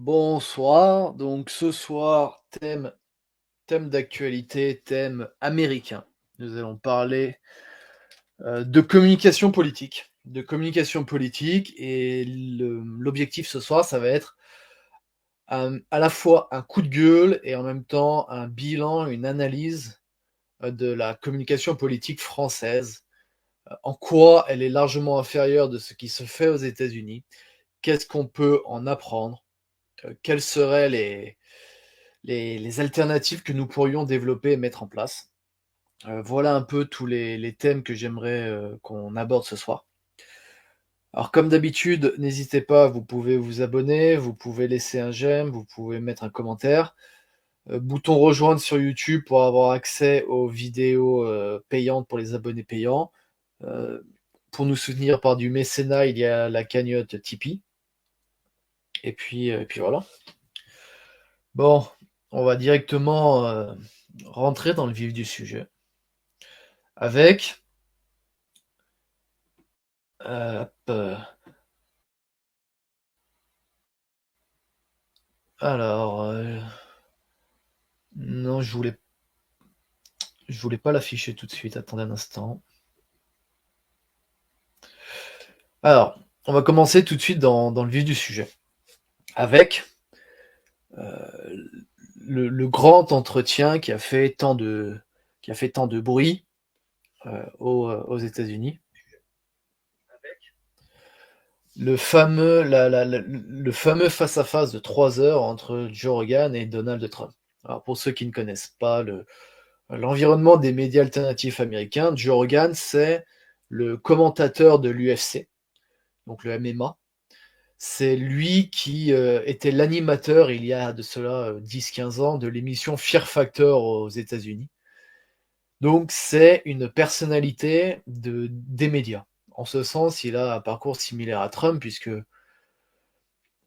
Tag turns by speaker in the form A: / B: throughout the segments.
A: Bonsoir, donc ce soir, thème d'actualité, thème américain. Nous allons parler de communication politique. De communication politique et l'objectif ce soir, ça va être à la fois un coup de gueule et en même temps un bilan, une analyse de la communication politique française. En quoi elle est largement inférieure de ce qui se fait aux États-Unis. Qu'est-ce qu'on peut en apprendre? Quelles seraient les alternatives que nous pourrions développer et mettre en place. Voilà un peu tous les thèmes que j'aimerais qu'on aborde ce soir. Alors comme d'habitude, n'hésitez pas, vous pouvez vous abonner, vous pouvez laisser un j'aime, vous pouvez mettre un commentaire. Bouton rejoindre sur YouTube pour avoir accès aux vidéos payantes pour les abonnés payants. Euh, pour nous soutenir par du mécénat, il y a la cagnotte Tipeee. Et puis voilà. Bon, on va directement rentrer dans le vif du sujet avec hop, alors, non, je voulais pas l'afficher tout de suite, attendez un instant. Alors, on va commencer tout de suite dans le vif du sujet, avec le grand entretien qui a fait tant de bruit aux États-Unis. Le fameux face-à-face de 3 heures entre Joe Rogan et Donald Trump. Alors, pour ceux qui ne connaissent pas l'environnement des médias alternatifs américains, Joe Rogan, c'est le commentateur de l'UFC, donc le MMA. C'est lui qui était l'animateur, il y a de cela 10-15 ans, de l'émission Fear Factor aux États-Unis. Donc c'est une personnalité des médias. En ce sens, il a un parcours similaire à Trump, puisque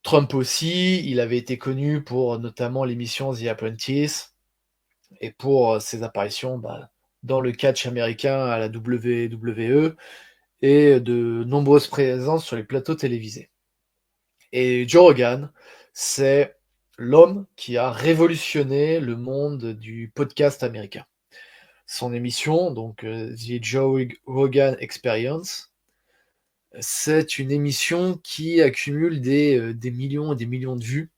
A: Trump aussi, il avait été connu pour notamment l'émission The Apprentice et pour ses apparitions dans le catch américain à la WWE et de nombreuses présences sur les plateaux télévisés. Et Joe Rogan, c'est l'homme qui a révolutionné le monde du podcast américain. Son émission, donc The Joe Rogan Experience, c'est une émission qui accumule des millions et des millions de vues.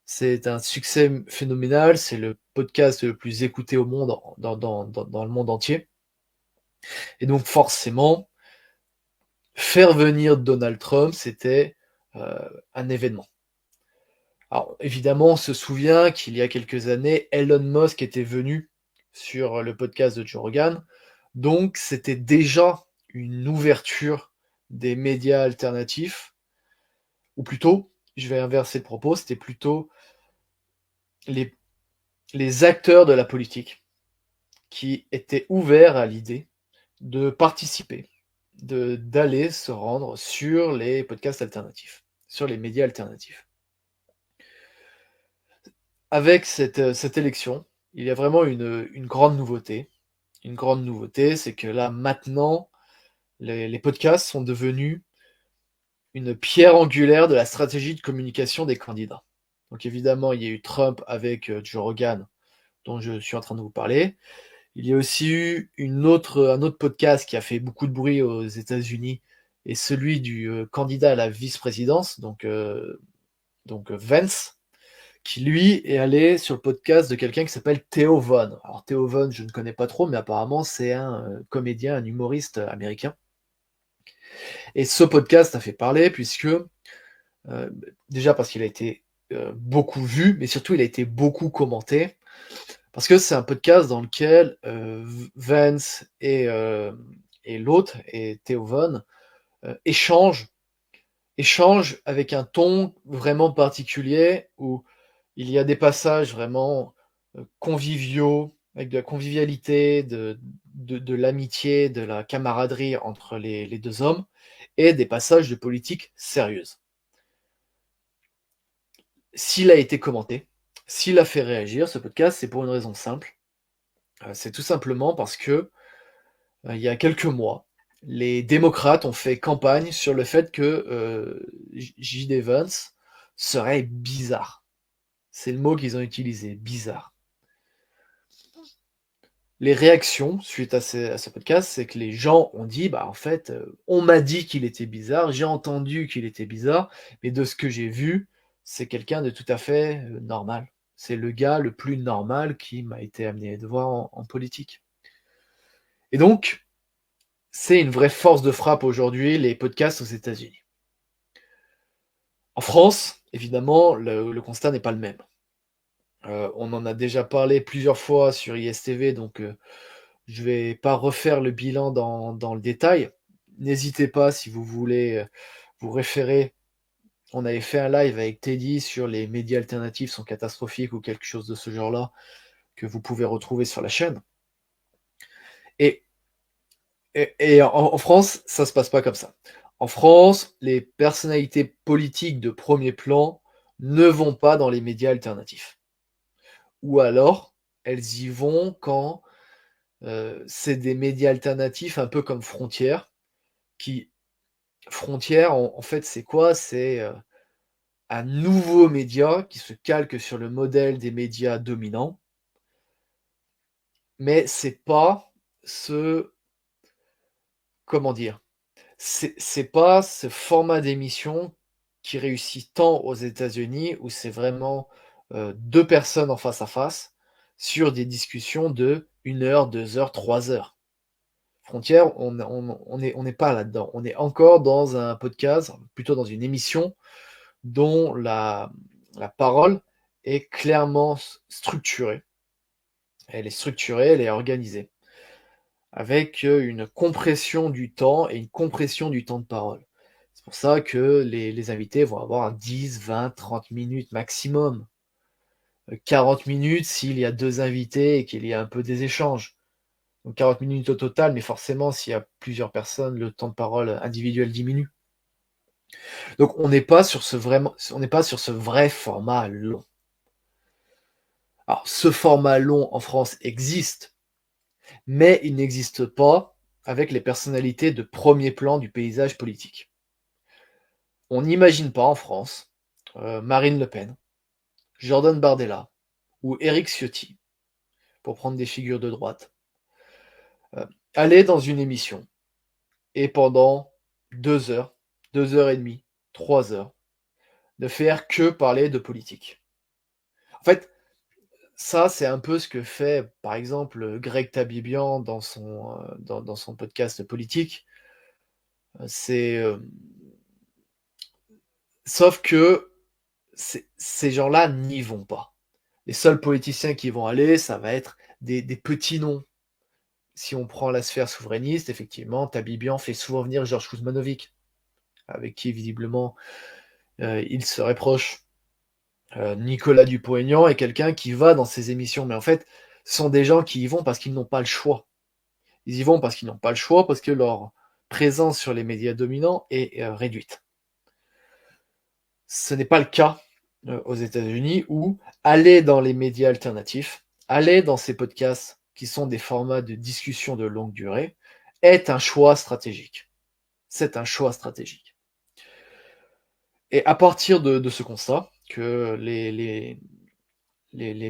A: C'est un succès phénoménal, c'est le podcast le plus écouté au monde, dans le monde entier. Et donc forcément, faire venir Donald Trump, c'était un événement. Alors évidemment, on se souvient qu'il y a quelques années, Elon Musk était venu sur le podcast de Joe Rogan, donc c'était déjà une ouverture des médias alternatifs, ou plutôt, je vais inverser le propos, c'était plutôt les, les acteurs de la politique qui étaient ouverts à l'idée de participer, d'aller se rendre sur les podcasts alternatifs, sur les médias alternatifs. Avec cette élection, il y a vraiment une grande nouveauté. Une grande nouveauté, c'est que là, maintenant, les podcasts sont devenus une pierre angulaire de la stratégie de communication des candidats. Donc évidemment, il y a eu Trump avec Joe Rogan, dont je suis en train de vous parler. Il y a aussi eu un autre podcast qui a fait beaucoup de bruit aux États-Unis, et celui du candidat à la vice-présidence, donc Vance, qui lui est allé sur le podcast de quelqu'un qui s'appelle Theo Von. Alors Theo Von, je ne connais pas trop, mais apparemment c'est un comédien, un humoriste américain. Et ce podcast a fait parler puisque, déjà parce qu'il a été beaucoup vu, mais surtout il a été beaucoup commenté, parce que c'est un podcast dans lequel Vance et l'autre, et Theo Von, échangent avec un ton vraiment particulier où il y a des passages vraiment conviviaux, avec de la convivialité, de l'amitié, de la camaraderie entre les deux hommes, et des passages de politique sérieuse. S'il a été commenté, s'il a fait réagir, ce podcast, c'est pour une raison simple. C'est tout simplement parce que, il y a quelques mois, les démocrates ont fait campagne sur le fait que J.D. Vance serait bizarre. C'est le mot qu'ils ont utilisé, bizarre. Les réactions suite à ce podcast, c'est que les gens ont dit: «Bah, en fait, on m'a dit qu'il était bizarre, j'ai entendu qu'il était bizarre, mais de ce que j'ai vu, c'est quelqu'un de tout à fait, normal. C'est le gars le plus normal qui m'a été amené de voir en politique». Et donc, c'est une vraie force de frappe aujourd'hui, les podcasts aux États-Unis. En France, évidemment, le constat n'est pas le même. On en a déjà parlé plusieurs fois sur ISTV, donc je vais pas refaire le bilan dans le détail. N'hésitez pas si vous voulez, vous référer. On avait fait un live avec Teddy sur les médias alternatifs sont catastrophiques ou quelque chose de ce genre-là, que vous pouvez retrouver sur la chaîne. Et en France, ça se passe pas comme ça. En France, les personnalités politiques de premier plan ne vont pas dans les médias alternatifs. Ou alors, elles y vont quand, c'est des médias alternatifs un peu comme Frontières, qui Frontières, en fait, c'est quoi? C'est, un nouveau média qui se calque sur le modèle des médias dominants, mais c'est pas ce comment dire? C'est pas ce format d'émission qui réussit tant aux États-Unis où c'est vraiment, 2 personnes en face à face sur des discussions de 1 heure, 2 heures, 3 heures. Frontières, on n'est pas là-dedans. On est encore dans un podcast, plutôt dans une émission dont la parole est clairement structurée. Elle est structurée, elle est organisée, avec une compression du temps et une compression du temps de parole. C'est pour ça que les invités vont avoir 10, 20, 30 minutes maximum. 40 minutes s'il y a 2 invités et qu'il y a un peu des échanges. Donc 40 minutes au total, mais forcément, s'il y a plusieurs personnes, le temps de parole individuel diminue. Donc on n'est pas sur ce vrai format long. Alors, ce format long en France existe, mais il n'existe pas avec les personnalités de premier plan du paysage politique. On n'imagine pas en France Marine Le Pen, Jordan Bardella ou Éric Ciotti, pour prendre des figures de droite, aller dans une émission et pendant 2 heures, 2 heures et demie, 3 heures, ne faire que parler de politique. En fait, ça, c'est un peu ce que fait, par exemple, Greg Tabibian dans son podcast politique. C'est, sauf que ces gens-là n'y vont pas. Les seuls politiciens qui vont aller, ça va être des petits noms. Si on prend la sphère souverainiste, effectivement, Tabibian fait souvent venir Georges Kuzmanovic, avec qui visiblement il serait proche. Nicolas Dupont-Aignan est quelqu'un qui va dans ces émissions, mais en fait, ce sont des gens qui y vont parce qu'ils n'ont pas le choix. Ils y vont parce qu'ils n'ont pas le choix, parce que leur présence sur les médias dominants est réduite. Ce n'est pas le cas aux États-Unis où aller dans les médias alternatifs, aller dans ces podcasts qui sont des formats de discussion de longue durée, est un choix stratégique. C'est un choix stratégique. Et à partir de ce constat, que les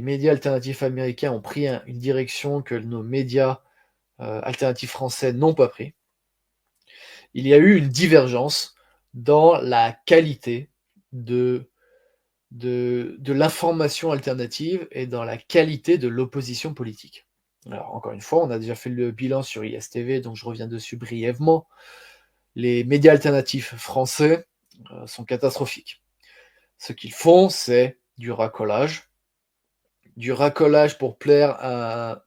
A: médias alternatifs américains ont pris une direction que nos médias alternatifs français n'ont pas pris, il y a eu une divergence dans la qualité de l'information alternative et dans la qualité de l'opposition politique. Alors, encore une fois, on a déjà fait le bilan sur ISTV, donc je reviens dessus brièvement. Les médias alternatifs français sont catastrophiques. Ce qu'ils font, c'est du racolage pour plaire à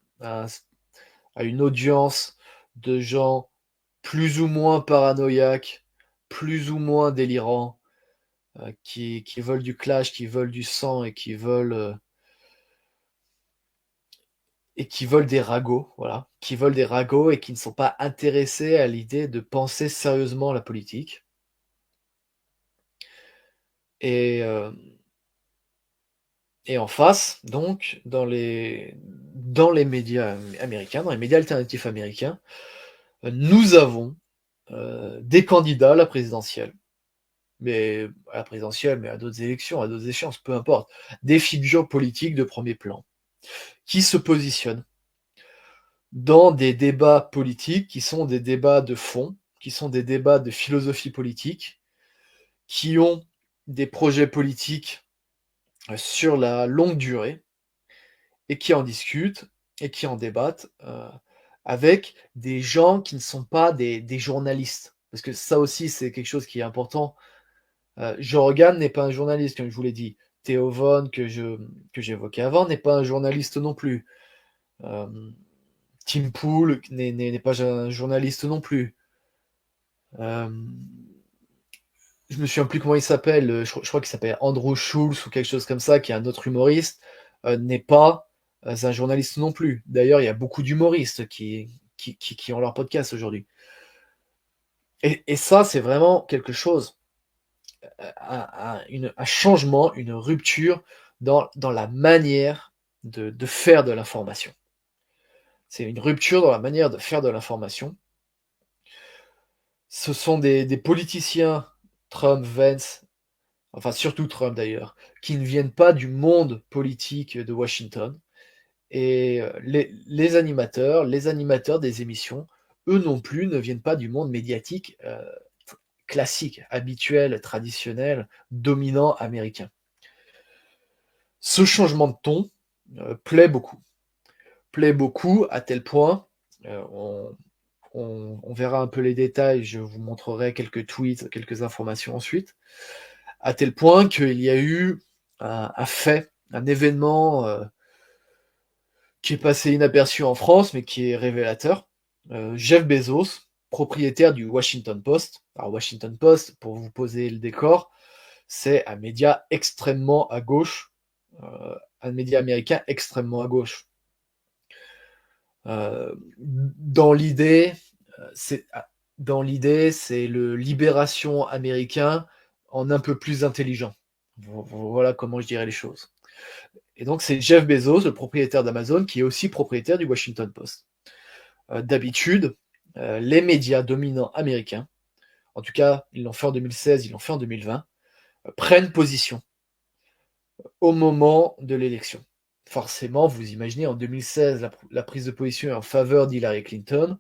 A: une audience de gens plus ou moins paranoïaques, plus ou moins délirants, qui veulent du clash, qui veulent du sang et qui veulent des ragots, voilà, qui veulent des ragots et qui ne sont pas intéressés à l'idée de penser sérieusement la politique. Et, et en face, donc, dans les médias américains, dans les médias alternatifs américains, nous avons des candidats à la présidentielle mais à la présidentielle, mais à d'autres élections, à d'autres échéances, peu importe. Des figures politiques de premier plan qui se positionnent dans des débats politiques qui sont des débats de fond, qui sont des débats de philosophie politique, qui ont des projets politiques sur la longue durée et qui en discutent et qui en débattent avec des gens qui ne sont pas des journalistes. Parce que ça aussi, c'est quelque chose qui est important. Joe Rogan n'est pas un journaliste, comme je vous l'ai dit. Theo Von, que j'évoquais avant, n'est pas un journaliste non plus. Euh, Tim Pool n'est pas un journaliste non plus. Euh, je me souviens plus comment il s'appelle. Je crois qu'il s'appelle Andrew Schulz ou quelque chose comme ça, qui est un autre humoriste, n'est pas un journaliste non plus. D'ailleurs, il y a beaucoup d'humoristes qui ont leur podcast aujourd'hui. Et ça, c'est vraiment quelque chose, un changement, une rupture dans la manière de faire de l'information. C'est une rupture dans la manière de faire de l'information. Ce sont des politiciens, Trump, Vance, enfin surtout Trump d'ailleurs, qui ne viennent pas du monde politique de Washington. Et les animateurs des émissions, eux non plus ne viennent pas du monde médiatique classique, habituel, traditionnel, dominant américain. Ce changement de ton plaît beaucoup à tel point, on verra un peu les détails, je vous montrerai quelques tweets, quelques informations ensuite, à tel point qu'il y a eu un fait, un événement qui est passé inaperçu en France, mais qui est révélateur. Jeff Bezos, propriétaire du Washington Post. Alors Washington Post, pour vous poser le décor, c'est un média extrêmement à gauche, un média américain extrêmement à gauche. Dans l'idée, c'est le libération américain en un peu plus intelligent. Voilà comment je dirais les choses. Et donc c'est Jeff Bezos, le propriétaire d'Amazon, qui est aussi propriétaire du Washington Post. D'habitude, les médias dominants américains, en tout cas ils l'ont fait en 2016, ils l'ont fait en 2020, prennent position au moment de l'élection. Forcément, vous imaginez, en 2016, la prise de position est en faveur d'Hillary Clinton.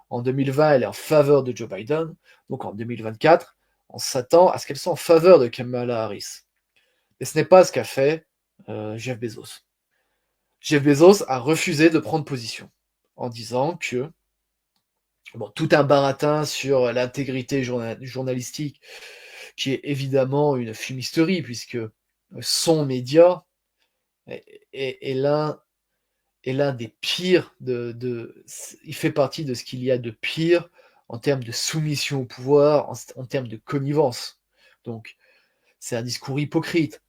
A: En 2020, elle est en faveur de Joe Biden. Donc en 2024, on s'attend à ce qu'elle soit en faveur de Kamala Harris. Et ce n'est pas ce qu'a fait Jeff Bezos. Jeff Bezos a refusé de prendre position en disant que tout un baratin sur l'intégrité journalistique, qui est évidemment une fumisterie, puisque son média est l'un des pires il fait partie de ce qu'il y a de pire en termes de soumission au pouvoir, en termes de connivence. Donc, c'est un discours hypocrite.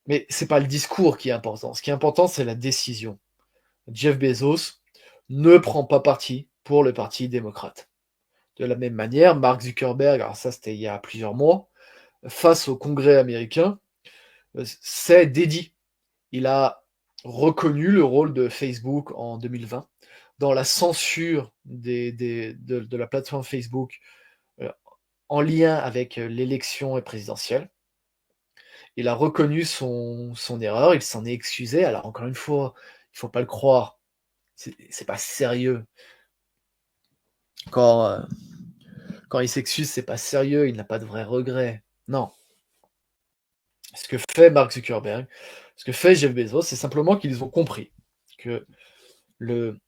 A: Mais c'est pas le discours qui est important. Ce qui est important, c'est la décision. Jeff Bezos ne prend pas parti pour le Parti démocrate. De la même manière, Mark Zuckerberg, alors ça c'était il y a plusieurs mois, face au Congrès américain, s'est dédié. Il a reconnu le rôle de Facebook en 2020 dans la censure de la plateforme Facebook en lien avec l'élection présidentielle. Il a reconnu son erreur, il s'en est excusé. Alors encore une fois, il ne faut pas le croire, c'est pas sérieux. Quand il s'excuse, c'est pas sérieux, il n'a pas de vrai regret. Non. Ce que fait Mark Zuckerberg, ce que fait Jeff Bezos, c'est simplement qu'ils ont compris que le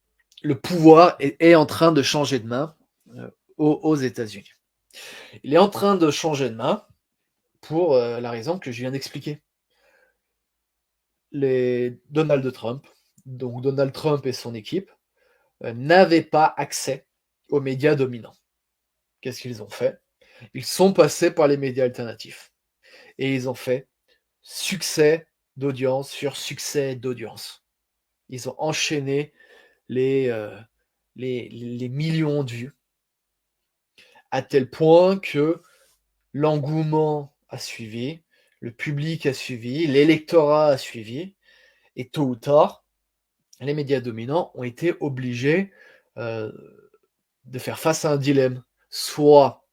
A: pouvoir est en train de changer de main aux États-Unis. Il est en train de changer de main pour la raison que je viens d'expliquer. Donald Trump et son équipe, n'avaient pas accès aux médias dominants. Qu'est-ce qu'ils ont fait? Ils sont passés par les médias alternatifs. Et ils ont fait succès d'audience sur succès d'audience. Ils ont enchaîné les millions de vues, à tel point que l'engouement a suivi, le public a suivi, l'électorat a suivi, et tôt ou tard, les médias dominants ont été obligés de faire face à un dilemme. Soit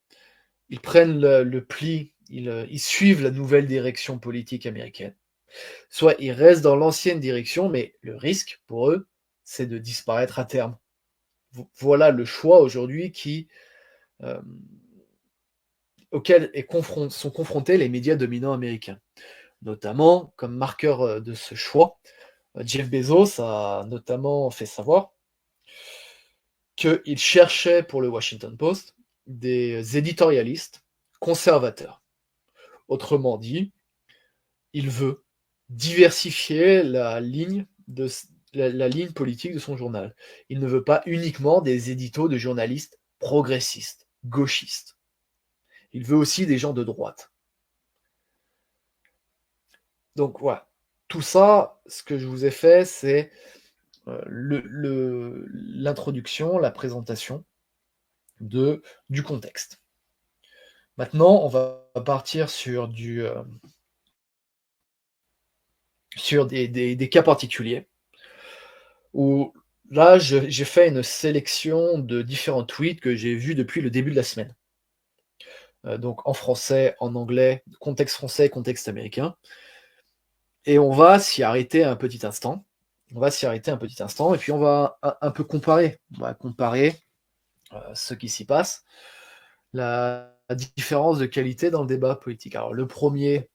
A: ils prennent le pli ils suivent la nouvelle direction politique américaine, soit ils restent dans l'ancienne direction, mais le risque pour eux, c'est de disparaître à terme. Voilà le choix aujourd'hui euh, auquel sont confrontés les médias dominants américains. Notamment, comme marqueur de ce choix, Jeff Bezos a notamment fait savoir qu'il cherchait pour le Washington Post des éditorialistes conservateurs. Autrement dit, il veut diversifier la ligne politique de son journal. Il ne veut pas uniquement des éditos de journalistes progressistes, gauchistes. Il veut aussi des gens de droite. Donc voilà, tout ça, ce que je vous ai fait, c'est l'introduction, la présentation du contexte. Maintenant, on va partir sur des cas particuliers, où là, j'ai fait une sélection de différents tweets que j'ai vus depuis le début de la semaine. Donc en français, en anglais, contexte français, contexte américain. Et on va s'y arrêter un petit instant. Et puis on va un peu comparer. On va comparer ce qui s'y passe, la différence de qualité dans le débat politique. Alors le premier,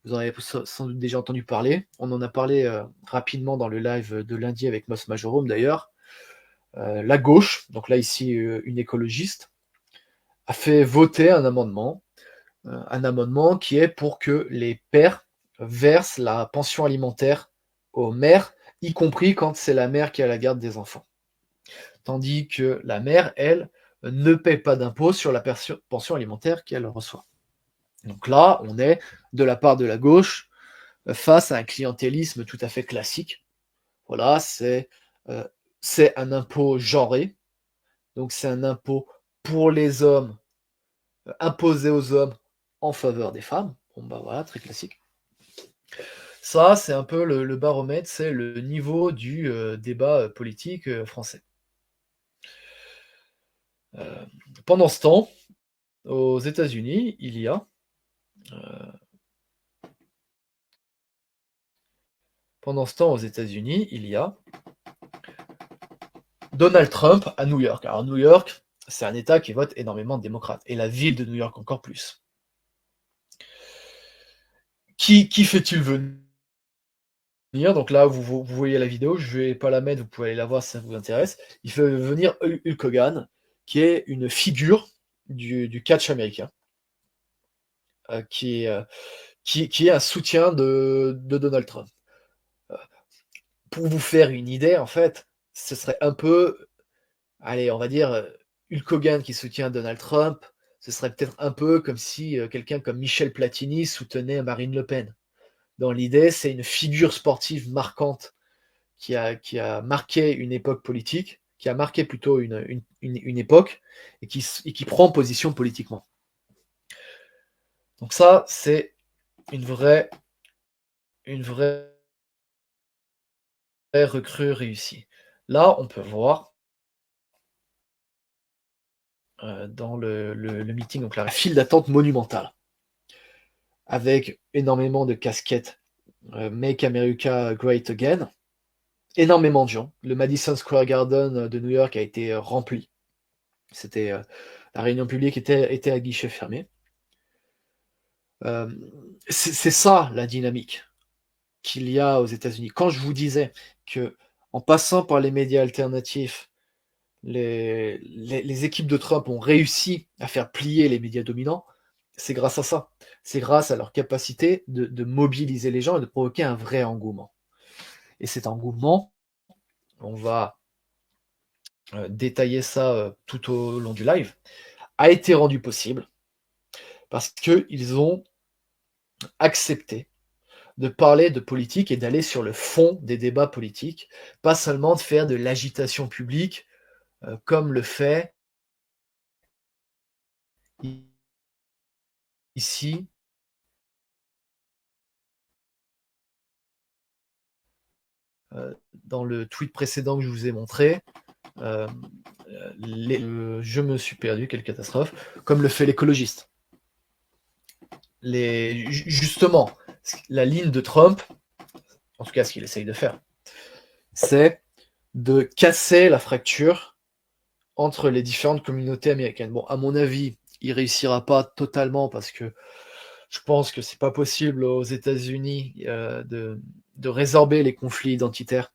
A: vous en avez sans doute déjà entendu parler. On en a parlé rapidement dans le live de lundi avec Moss Majorum d'ailleurs. La gauche, donc là ici une écologiste, a fait voter un amendement qui est pour que les pères versent la pension alimentaire aux mères, y compris quand c'est la mère qui a la garde des enfants. Tandis que la mère, elle, ne paie pas d'impôt sur la pension alimentaire qu'elle reçoit. Donc là, on est de la part de la gauche face à un clientélisme tout à fait classique. Voilà, euh, c'est un impôt genré, donc c'est un impôt pour les hommes, imposé aux hommes en faveur des femmes. Bon bah voilà, très classique. Ça, c'est un peu le baromètre, c'est le niveau du débat politique français. Pendant ce temps, aux États-Unis, il y a Donald Trump à New York. Alors New York, c'est un État qui vote énormément de démocrates, et la ville de New York encore plus. Qui fait-il venir? Donc là, vous voyez la vidéo, je vais pas la mettre, vous pouvez aller la voir si ça vous intéresse. Il fait venir Hulk Hogan, qui est une figure du catch américain, qui est un soutien de Donald Trump. Pour vous faire une idée, en fait, ce serait un peu, allez, on va dire, Hulk Hogan qui soutient Donald Trump, ce serait peut-être un peu comme si quelqu'un comme Michel Platini soutenait Marine Le Pen. Dans l'idée, c'est une figure sportive marquante qui a marqué une époque politique, qui a marqué plutôt une époque, et qui prend position politiquement. Donc ça, c'est une vraie recrue réussie. Là, on peut voir dans le meeting, donc la file d'attente monumentale, avec énormément de casquettes Make America Great Again, énormément de gens. Le Madison Square Garden de New York a été rempli. C'était la réunion publique était à guichet fermé. C'est ça la dynamique qu'il y a aux États-Unis. Quand je vous disais que en passant par les médias alternatifs, les équipes de Trump ont réussi à faire plier les médias dominants, c'est grâce à ça. C'est grâce à leur capacité de mobiliser les gens et de provoquer un vrai engouement. Et cet engouement, on va détailler ça tout au long du live, a été rendu possible parce qu'ils ont accepté de parler de politique et d'aller sur le fond des débats politiques, pas seulement de faire de l'agitation publique comme le fait ici dans le tweet précédent que je vous ai montré. Je me suis perdu, quelle catastrophe, comme le fait l'écologiste. justement, la ligne de Trump, en tout cas ce qu'il essaye de faire, c'est de casser la fracture entre les différentes communautés américaines. Bon, à mon avis, il réussira pas totalement parce que je pense que c'est pas possible aux États-Unis de résorber les conflits identitaires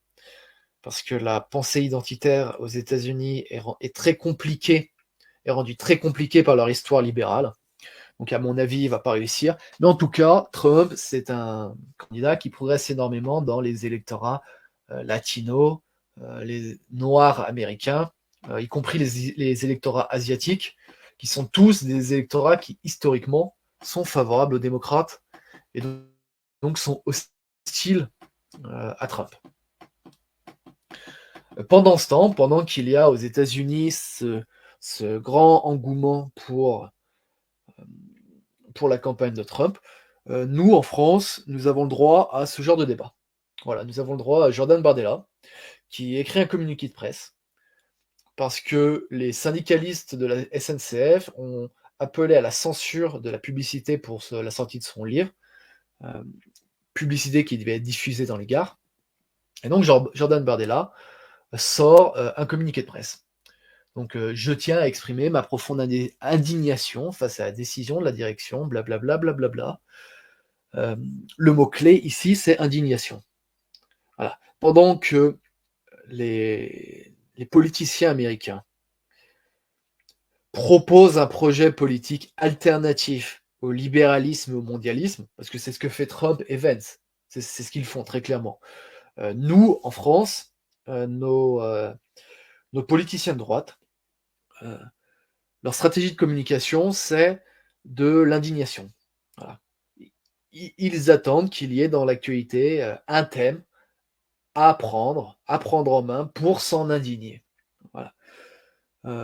A: parce que la pensée identitaire aux États-Unis est très compliquée, est rendue très compliquée par leur histoire libérale. Donc à mon avis, il va pas réussir. Mais en tout cas, Trump, c'est un candidat qui progresse énormément dans les électorats latinos, les noirs américains, y compris les électorats asiatiques, qui sont tous des électorats qui, historiquement, sont favorables aux démocrates et donc sont hostiles à Trump. Pendant ce temps, pendant qu'il y a aux États-Unis ce grand engouement pour la campagne de Trump, nous, en France, nous avons le droit à ce genre de débat. Voilà, nous avons le droit à Jordan Bardella, qui écrit un communiqué de presse, parce que les syndicalistes de la SNCF ont appelé à la censure de la publicité pour la sortie de son livre, euh, publicité qui devait être diffusée dans les gares. Et donc Jordan Bardella sort un communiqué de presse. Donc je tiens à exprimer ma profonde indignation face à la décision de la direction, blablabla, blablabla. Le mot-clé ici, c'est indignation. Voilà. Pendant que les politiciens américains proposent un projet politique alternatif au libéralisme et au mondialisme, parce que c'est ce que fait Trump et Vance, c'est ce qu'ils font très clairement. Nous, en France, nos politiciens de droite, leur stratégie de communication, c'est de l'indignation. Voilà. Ils attendent qu'il y ait dans l'actualité un thème à prendre en main pour s'en indigner. Voilà.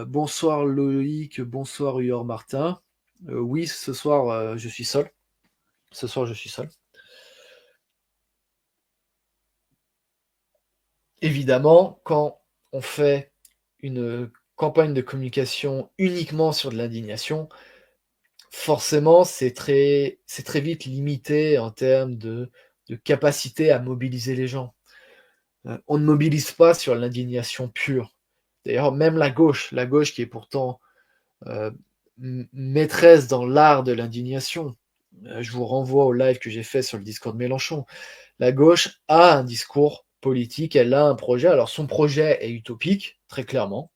A: Bonsoir Loïc, bonsoir Huor Martin. Oui, ce soir je suis seul. Ce soir je suis seul. Évidemment, quand on fait une campagne de communication uniquement sur de l'indignation, forcément c'est très vite limité en termes de capacité à mobiliser les gens. On ne mobilise pas sur l'indignation pure. D'ailleurs, même la gauche qui est pourtant maîtresse dans l'art de l'indignation. Je vous renvoie au live que j'ai fait sur le Discord de Mélenchon. La gauche a un discours politique, elle a un projet. Alors son projet est utopique, très clairement.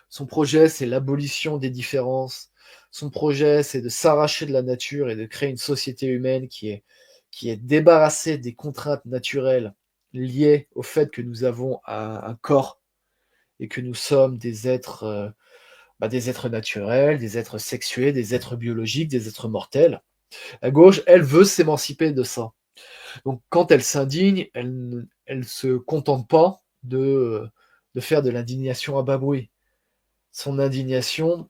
A: Son projet, c'est l'abolition des différences. Son projet, c'est de s'arracher de la nature et de créer une société humaine qui est débarrassée des contraintes naturelles liées au fait que nous avons un corps et que nous sommes des êtres naturels, des êtres sexués, des êtres biologiques, des êtres mortels. La gauche, elle veut s'émanciper de ça. Donc quand elle s'indigne, elle se contente pas de faire de l'indignation à bas bruit. Son indignation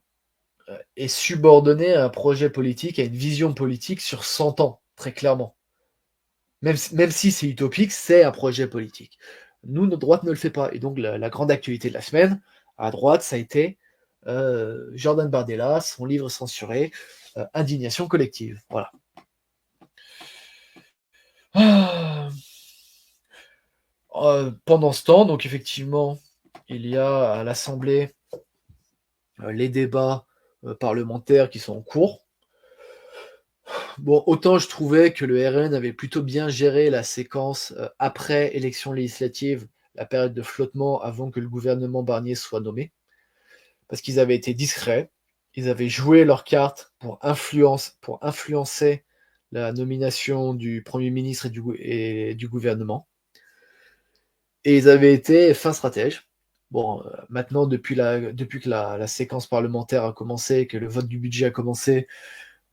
A: est subordonnée à un projet politique, à une vision politique sur 100 ans, très clairement. Même si c'est utopique, c'est un projet politique. Nous, notre droite ne le fait pas. Et donc la grande actualité de la semaine, à droite, ça a été Jordan Bardella, son livre censuré, Indignation collective. Voilà. Pendant ce temps, donc effectivement, il y a à l'Assemblée les débats parlementaires qui sont en cours. Bon, autant je trouvais que le RN avait plutôt bien géré la séquence après élection législative, la période de flottement avant que le gouvernement Barnier soit nommé, parce qu'ils avaient été discrets, ils avaient joué leurs cartes pour influencer la nomination du Premier ministre et du gouvernement. Et ils avaient été fins stratèges. Bon, maintenant, depuis que la séquence parlementaire a commencé, que le vote du budget a commencé,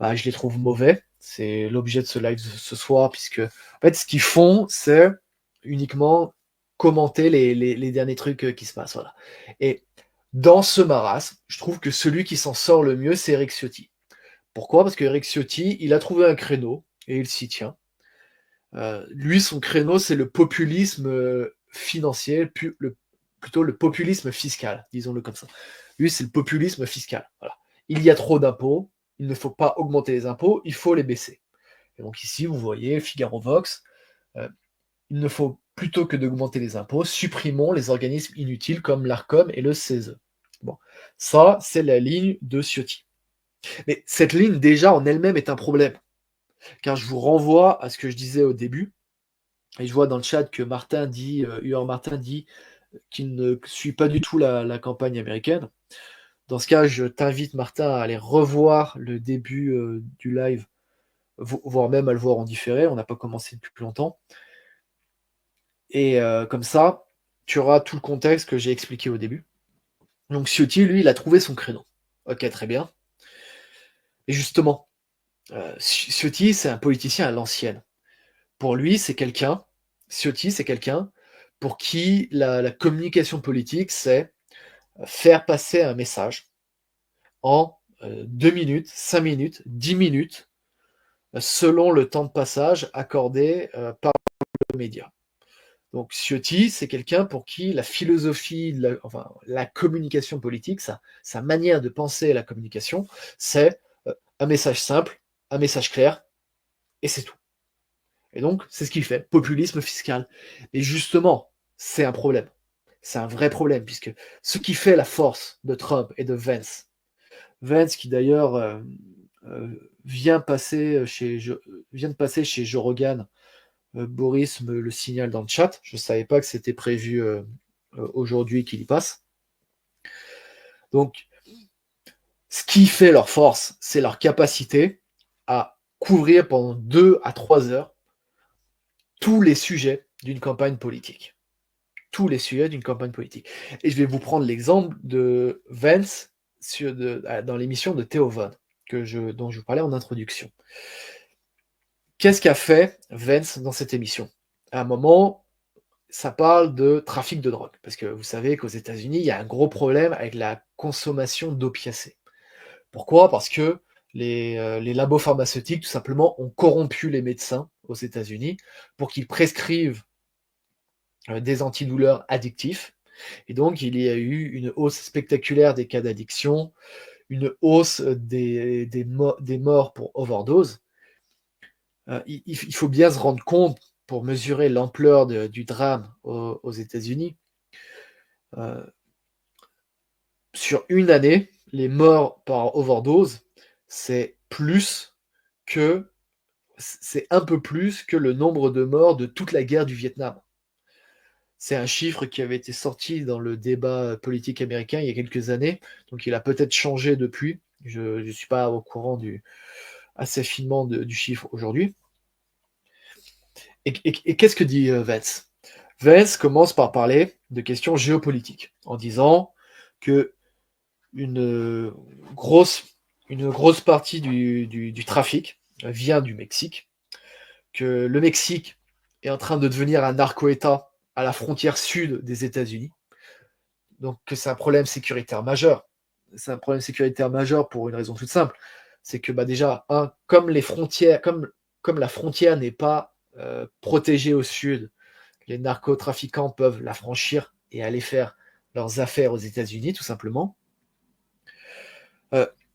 A: bah, je les trouve mauvais. C'est l'objet de ce live ce soir, puisque en fait, ce qu'ils font, c'est uniquement commenter les derniers trucs qui se passent. Voilà. Et dans ce marasme, je trouve que celui qui s'en sort le mieux, c'est Eric Ciotti. Pourquoi? Parce que Eric Ciotti, il a trouvé un créneau, et il s'y tient. Lui, son créneau, c'est le populisme financier, plutôt le populisme fiscal, disons-le comme ça. Lui, c'est le populisme fiscal. Voilà. Il y a trop d'impôts, il ne faut pas augmenter les impôts, il faut les baisser. Et donc ici, vous voyez Figaro Vox, il ne faut plutôt que d'augmenter les impôts, supprimons les organismes inutiles comme l'Arcom et le CESE. Bon, ça, c'est la ligne de Ciotti. Mais cette ligne, déjà, en elle-même, est un problème. Car je vous renvoie à ce que je disais au début, et je vois dans le chat que Martin dit, UR Martin dit qu'il ne suit pas du tout la campagne américaine. Dans ce cas, je t'invite, Martin, à aller revoir le début du live, voire même à le voir en différé. On n'a pas commencé depuis plus longtemps. Et comme ça, tu auras tout le contexte que j'ai expliqué au début. Donc Ciotti, lui, il a trouvé son créneau. Ok, très bien. Et justement, Ciotti, c'est un politicien à l'ancienne. Pour lui, Ciotti, c'est quelqu'un pour qui la communication politique, c'est faire passer un message en 2 minutes, 5 minutes, 10 minutes, selon le temps de passage accordé par le média. Donc Ciotti, c'est quelqu'un pour qui la philosophie, la communication politique, sa manière de penser la communication, c'est un message simple, un message clair, et c'est tout. Et donc, c'est ce qu'il fait, populisme fiscal. Et justement, c'est un problème. C'est un vrai problème, puisque ce qui fait la force de Trump et de Vance qui d'ailleurs vient de passer chez Joe Rogan, Boris me le signale dans le chat, je ne savais pas que c'était prévu aujourd'hui qu'il y passe. Donc, ce qui fait leur force, c'est leur capacité à couvrir pendant 2 à 3 heures tous les sujets d'une campagne politique. Tous les sujets d'une campagne politique. Et je vais vous prendre l'exemple de Vance dans l'émission de Theo Von, dont je vous parlais en introduction. Qu'est-ce qu'a fait Vance dans cette émission? À un moment, ça parle de trafic de drogue, parce que vous savez qu'aux États-Unis, il y a un gros problème avec la consommation d'opiacés. Pourquoi? Parce que les labos pharmaceutiques, tout simplement, ont corrompu les médecins aux États-Unis pour qu'ils prescrivent des antidouleurs addictifs. Et donc, il y a eu une hausse spectaculaire des cas d'addiction, une hausse des morts pour overdose. Il faut bien se rendre compte, pour mesurer l'ampleur du drame aux États-Unis, sur une année, les morts par overdose, c'est un peu plus que le nombre de morts de toute la guerre du Vietnam. C'est un chiffre qui avait été sorti dans le débat politique américain il y a quelques années, donc il a peut-être changé depuis. Je ne suis pas au courant assez finement du chiffre aujourd'hui. Et qu'est-ce que dit Vance? Vance commence par parler de questions géopolitiques, en disant que une grosse partie du trafic vient du Mexique, que le Mexique est en train de devenir un narco-État à la frontière sud des États-Unis, donc que c'est un problème sécuritaire majeur. C'est un problème sécuritaire majeur pour une raison toute simple, c'est que déjà, comme la frontière n'est pas protégée au sud, les narcotrafiquants peuvent la franchir et aller faire leurs affaires aux États-Unis, tout simplement.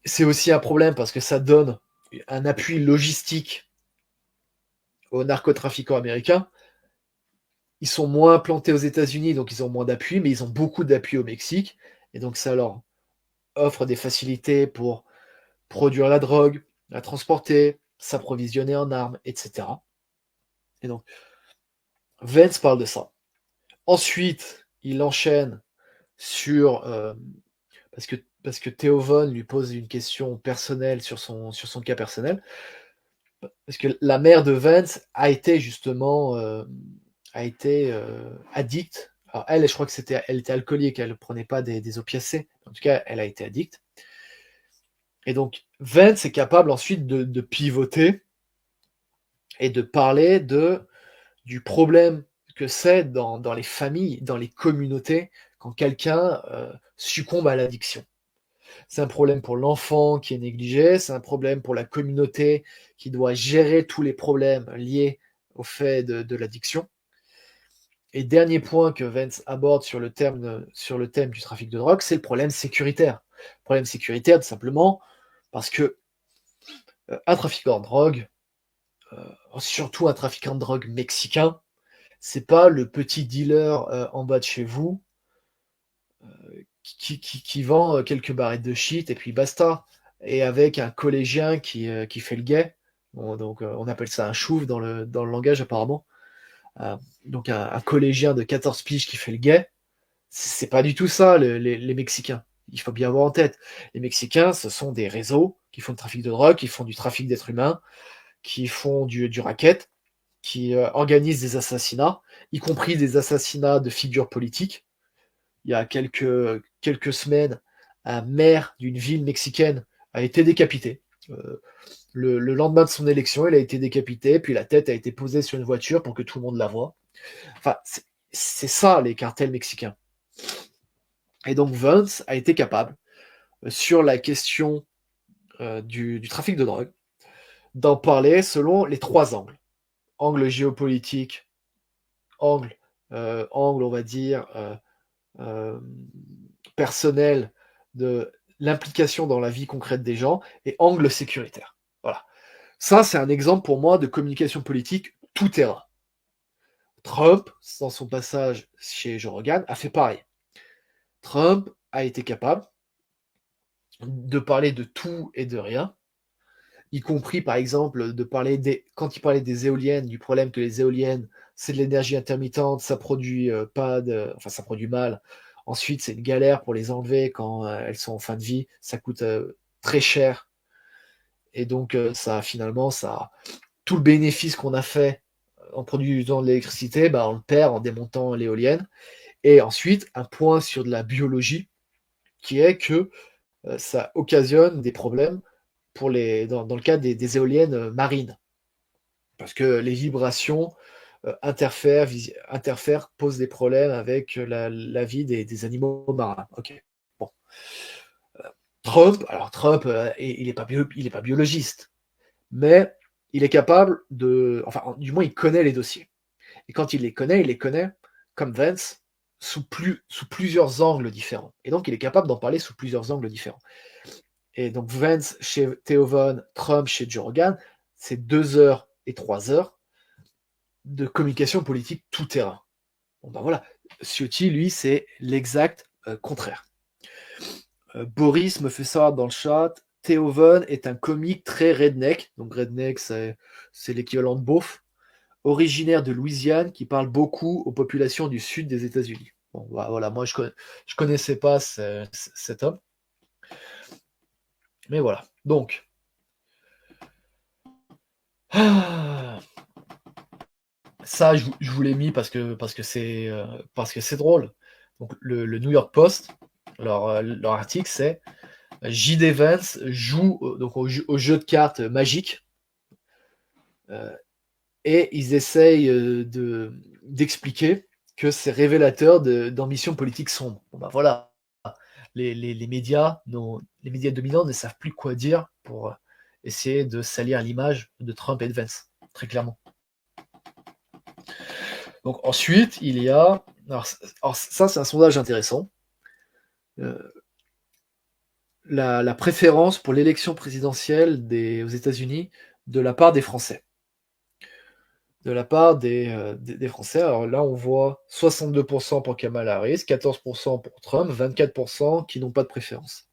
A: C'est aussi un problème parce que ça donne un appui logistique aux narcotrafiquants américains. Ils sont moins plantés aux États-Unis, donc ils ont moins d'appui, mais ils ont beaucoup d'appui au Mexique. Et donc ça leur offre des facilités pour produire la drogue, la transporter, s'approvisionner en armes, etc. Et donc, Vance parle de ça. Ensuite, il enchaîne sur... parce que Theo Von lui pose une question personnelle sur son cas personnel. Parce que la mère de Vance a été justement addicte. Alors elle, je crois que elle était alcoolique, elle ne prenait pas des opiacés. En tout cas, elle a été addicte. Et donc, Vance est capable ensuite de pivoter et de parler du problème que c'est dans les familles, dans les communautés, quand quelqu'un succombe à l'addiction. C'est un problème pour l'enfant qui est négligé, c'est un problème pour la communauté qui doit gérer tous les problèmes liés au fait de l'addiction. Et dernier point que Vance aborde sur le thème du trafic de drogue, c'est le problème sécuritaire. Le problème sécuritaire, tout simplement, parce que un trafiquant de drogue, surtout un trafiquant de drogue mexicain, c'est pas le petit dealer en bas de chez vous qui vend quelques barrettes de shit et puis basta. Et avec un collégien qui fait le guet. Bon, donc on appelle ça un chouve dans le langage apparemment. Euh, donc un collégien de 14 piges qui fait le guet, c'est pas du tout ça les Mexicains. Il faut bien avoir en tête. Les Mexicains, ce sont des réseaux qui font du trafic de drogue, qui font du trafic d'êtres humains, qui font du racket, qui organisent des assassinats, y compris des assassinats de figures politiques. Il y a quelques semaines, un maire d'une ville mexicaine a été décapité. Euh, le lendemain de son élection, il a été décapité, puis la tête a été posée sur une voiture pour que tout le monde la voie. Enfin, c'est ça les cartels mexicains. Et donc Vance a été capable, sur la question du trafic de drogue, d'en parler selon les trois angles. Angle géopolitique, angle on va dire, euh, personnel de l'implication dans la vie concrète des gens, et angle sécuritaire. Voilà. Ça, c'est un exemple pour moi de communication politique tout terrain. Trump, dans son passage chez Joe Rogan, a fait pareil. Trump a été capable de parler de tout et de rien, y compris par exemple de parler quand il parlait des éoliennes, du problème que les éoliennes, c'est de l'énergie intermittente, ça produit pas de, enfin ça produit mal. Ensuite, c'est une galère pour les enlever quand elles sont en fin de vie, ça coûte très cher. Et donc ça finalement ça tout le bénéfice qu'on a fait en produisant de l'électricité, bah, on le perd en démontant l'éolienne. Et ensuite, un point sur de la biologie qui est que ça occasionne des problèmes dans le cas des éoliennes marines. Parce que les vibrations interfèrent, posent des problèmes avec la vie des animaux marins. Ok. Bon. Trump, il n'est pas biologiste, mais il est capable enfin, du moins, il connaît les dossiers. Et quand il les connaît, comme Vance, sous plusieurs angles différents. Et donc, il est capable d'en parler sous plusieurs angles différents. Et donc, Vance chez Theo Von, Trump chez Joe Rogan, c'est 2 heures et 3 heures de communication politique tout terrain. Bon, ben voilà. Ciotti, lui, c'est l'exact contraire. Boris me fait savoir dans le chat, Theo Von est un comique très redneck. Donc, redneck, c'est l'équivalent de beauf, originaire de Louisiane, qui parle beaucoup aux populations du sud des États-Unis. Bon, voilà, moi je connaissais pas cet homme, mais voilà. Donc, ça, je vous l'ai mis parce que c'est drôle. Donc, le New York Post, leur article, c'est J.D. Vance joue donc au jeu de cartes magique, euh, et ils essayent d'expliquer que c'est révélateur d'ambitions politiques sombres. Bon, ben voilà, les médias, les médias dominants ne savent plus quoi dire pour essayer de salir l'image de Trump et de Vance, très clairement. Donc ensuite, il y a... Alors ça, c'est un sondage intéressant. Euh, la préférence pour l'élection présidentielle aux États-Unis de la part des Français. De la part des Français. Alors là, on voit 62% pour Kamala Harris, 14% pour Trump, 24% qui n'ont pas de préférence.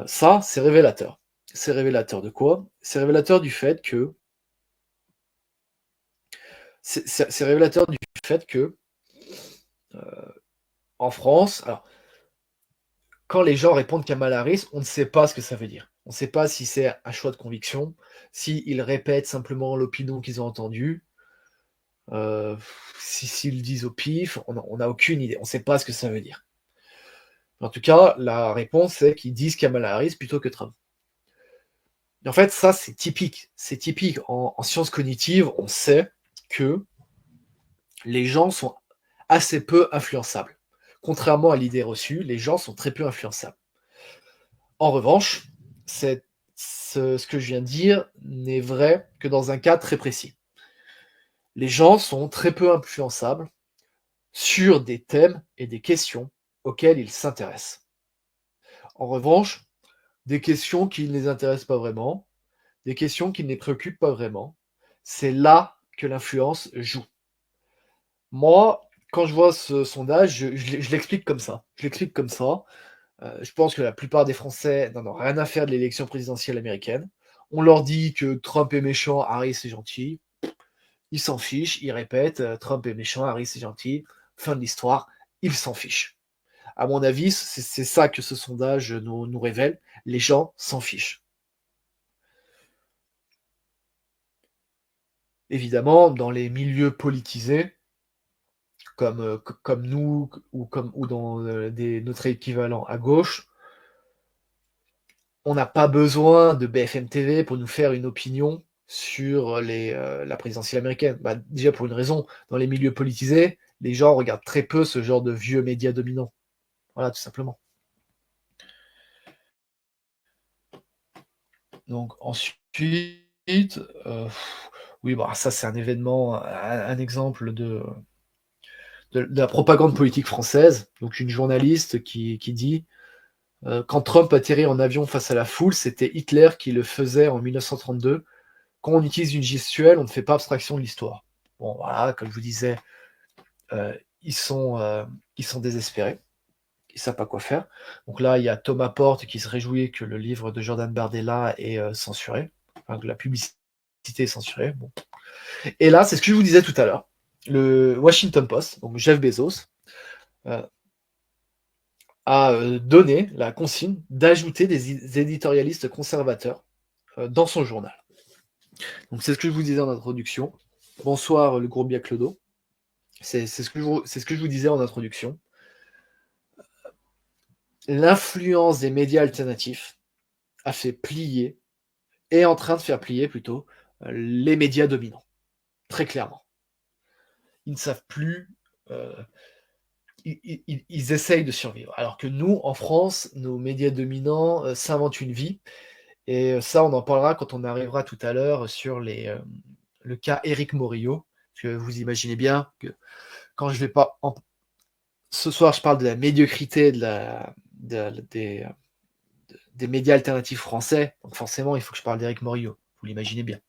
A: Ça, c'est révélateur. C'est révélateur de quoi? C'est révélateur du fait que c'est révélateur du fait que en France, alors quand les gens répondent Kamala Harris, on ne sait pas ce que ça veut dire. On ne sait pas si c'est un choix de conviction, s'ils répètent simplement l'opinion qu'ils ont entendue, s'ils disent au pif, on n'a aucune idée. On ne sait pas ce que ça veut dire. En tout cas, la réponse c'est qu'ils disent Kamala Harris plutôt que Trump. Et en fait, ça c'est typique. C'est typique en sciences cognitives. On sait que les gens sont assez peu influençables. Contrairement à l'idée reçue, les gens sont très peu influençables. En revanche, ce que je viens de dire n'est vrai que dans un cas très précis. Les gens sont très peu influençables sur des thèmes et des questions auxquels ils s'intéressent. En revanche, des questions qui ne les intéressent pas vraiment, des questions qui ne les préoccupent pas vraiment. C'est là que l'influence joue. Moi, quand je vois ce sondage, je l'explique comme ça. Je l'explique comme ça. Je pense que la plupart des Français n'en ont rien à faire de l'élection présidentielle américaine. On leur dit que Trump est méchant, Harris est gentil. Ils s'en fichent, ils répètent Trump est méchant, Harris est gentil. Fin de l'histoire, ils s'en fichent. À mon avis, c'est ça que ce sondage nous révèle. Les gens s'en fichent. Évidemment, dans les milieux politisés, comme nous ou dans notre équivalent à gauche, on n'a pas besoin de BFM TV pour nous faire une opinion sur la présidentielle américaine. Bah, déjà pour une raison, dans les milieux politisés, les gens regardent très peu ce genre de vieux médias dominants. Voilà, tout simplement. Donc ensuite, oui, bah, ça c'est un événement, un exemple de la propagande politique française. Donc une journaliste qui dit quand Trump atterrit en avion face à la foule, c'était Hitler qui le faisait en 1932. Quand on utilise une gestuelle, on ne fait pas abstraction de l'histoire. Bon, voilà, comme je vous disais, euh, ils, sont, euh, ils sont désespérés. Ils ne savent pas quoi faire. Donc là, il y a Thomas Porte qui se réjouit que le livre de Jordan Bardella est censuré. Enfin, que la publicité est censurée. Bon. Et là, c'est ce que je vous disais tout à l'heure. Le Washington Post, donc Jeff Bezos, euh, a donné la consigne d'ajouter des éditorialistes conservateurs dans son journal. Donc c'est ce que je vous disais en introduction. Bonsoir le gros Clodo. C'est ce que je vous disais en introduction. L'influence des médias alternatifs a fait plier, est en train de faire plier plutôt, les médias dominants. Très clairement. Ils ne savent plus. Ils essayent de survivre. Alors que nous, en France, nos médias dominants s'inventent une vie. Et ça, on en parlera quand on arrivera tout à l'heure sur le cas Éric Morillo. Que vous imaginez bien que quand je vais pas. Ce soir, je parle de la médiocrité des médias alternatifs français. Donc forcément, il faut que je parle d'Éric Morillo. Vous l'imaginez bien.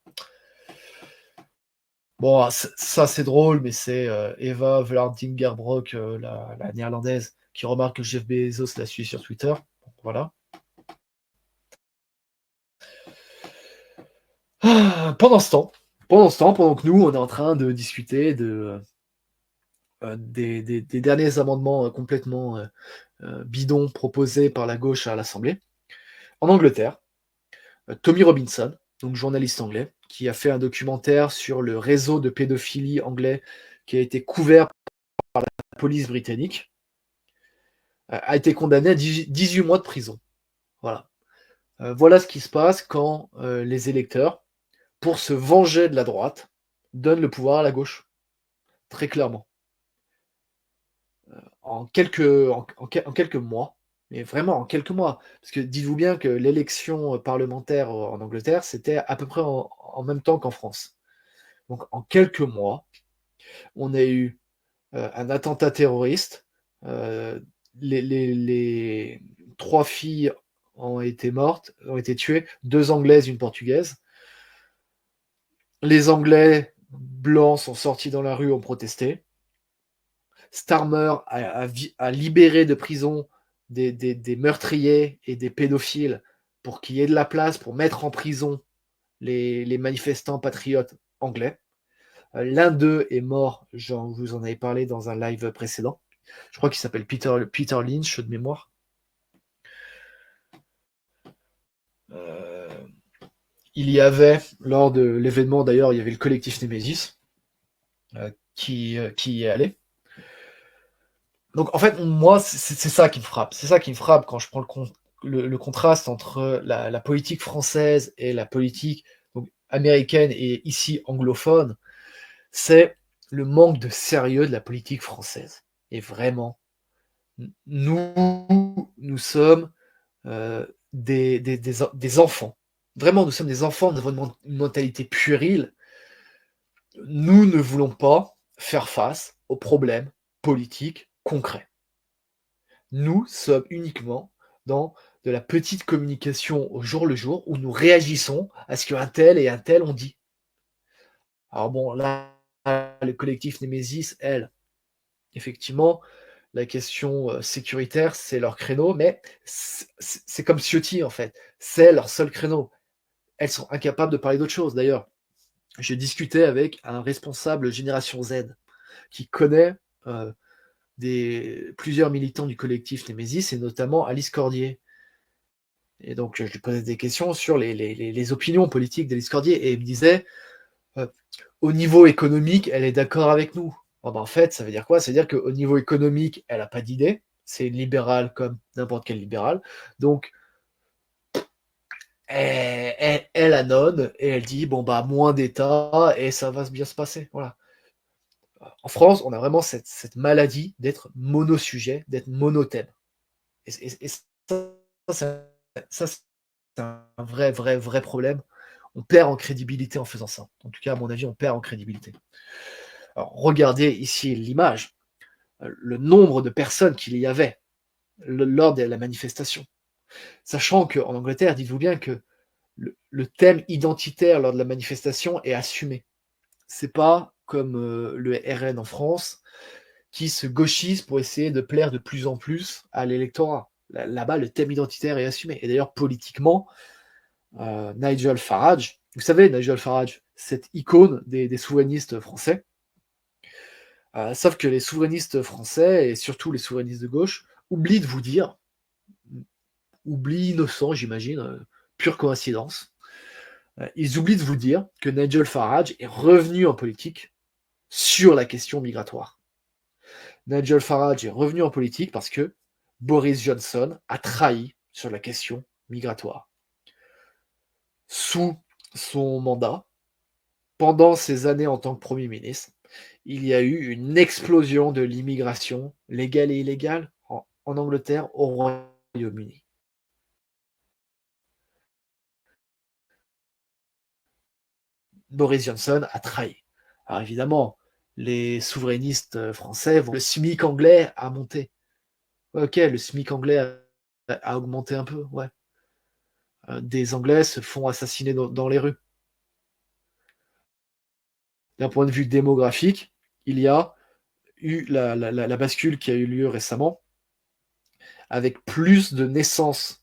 A: Bon, ça c'est drôle, mais c'est Eva Vlardingerbrock, la néerlandaise, qui remarque que Jeff Bezos la suit sur Twitter. Donc, voilà. Pendant ce temps, pendant que nous, on est en train de discuter des derniers amendements complètement bidons proposés par la gauche à l'Assemblée, en Angleterre, Tommy Robinson, donc journaliste anglais, qui a fait un documentaire sur le réseau de pédophilie anglais qui a été couvert par la police britannique, a été condamné à 18 mois de prison. Voilà. Voilà ce qui se passe quand les électeurs, pour se venger de la droite, donnent le pouvoir à la gauche. Très clairement. En quelques mois, mais vraiment en quelques mois. Parce que dites-vous bien que l'élection parlementaire en Angleterre, c'était à peu près en même temps qu'en France. Donc en quelques mois, on a eu un attentat terroriste. euh, les 3 filles ont été mortes, ont été tuées, 2 Anglaises, une Portugaise. Les Anglais blancs sont sortis dans la rue, ont protesté. Starmer a libéré de prison des meurtriers et des pédophiles pour qu'il y ait de la place pour mettre en prison les manifestants patriotes anglais. L'un d'eux est mort, je vous en avais parlé dans un live précédent. Je crois qu'il s'appelle Peter Lynch de mémoire. Euh, il y avait, lors de l'événement d'ailleurs, il y avait le collectif Nemesis qui y est allé. Donc en fait, moi, c'est ça qui me frappe. C'est ça qui me frappe quand je prends le contraste entre la politique française et la politique donc, américaine et ici anglophone. C'est le manque de sérieux de la politique française. Et vraiment, nous sommes des enfants. Vraiment, nous sommes des enfants, nous avons une mentalité puérile. Nous ne voulons pas faire face aux problèmes politiques concrets. Nous sommes uniquement dans de la petite communication au jour le jour, où nous réagissons à ce qu'un tel et un tel ont dit. Alors bon, là, le collectif Némésis, elle, effectivement, la question, sécuritaire, c'est leur créneau, mais c'est comme Ciotti, en fait. C'est leur seul créneau. Elles sont incapables de parler d'autre chose. D'ailleurs, je discutais avec un responsable Génération Z qui connaît, heu, plusieurs militants du collectif Némésis et notamment Alice Cordier. Et donc, je lui posais des questions sur les opinions politiques d'Alice Cordier et il me disait, heu: «Au niveau économique, elle est d'accord avec nous». Bon, bah, en fait, ça veut dire quoi? Ça veut dire qu'au niveau économique, elle a pas d'idée. C'est une libérale comme n'importe quelle libérale. Donc, elle annonce et elle dit: «Bon, bah, moins d'État et ça va bien se passer». Voilà. En France, on a vraiment cette maladie d'être monosujet, d'être monothème. Et ça, ça, c'est un vrai, vrai, vrai problème. On perd en crédibilité en faisant ça. En tout cas, à mon avis, on perd en crédibilité. Alors, regardez ici l'image, le nombre de personnes qu'il y avait lors de la manifestation. Sachant qu'en Angleterre, dites-vous bien que le thème identitaire lors de la manifestation est assumé. C'est pas comme le RN en France, qui se gauchise pour essayer de plaire de plus en plus à l'électorat. Là-bas, le thème identitaire est assumé. Et d'ailleurs, politiquement, Nigel Farage, vous savez, Nigel Farage, cette icône des souverainistes français, sauf que les souverainistes français, et surtout les souverainistes de gauche, oublient de vous dire, oubli innocent, j'imagine, pure coïncidence, ils oublient de vous dire que Nigel Farage est revenu en politique sur la question migratoire. Nigel Farage est revenu en politique parce que Boris Johnson a trahi sur la question migratoire. Sous son mandat, pendant ses années en tant que Premier ministre, il y a eu une explosion de l'immigration légale et illégale en Angleterre, au Royaume-Uni. Boris Johnson a trahi. Alors évidemment, les souverainistes français vont le SMIC anglais a monté. Ok, le SMIC anglais a augmenté un peu, ouais. Des Anglais se font assassiner dans les rues. D'un point de vue démographique, il y a eu la bascule qui a eu lieu récemment, avec plus de naissances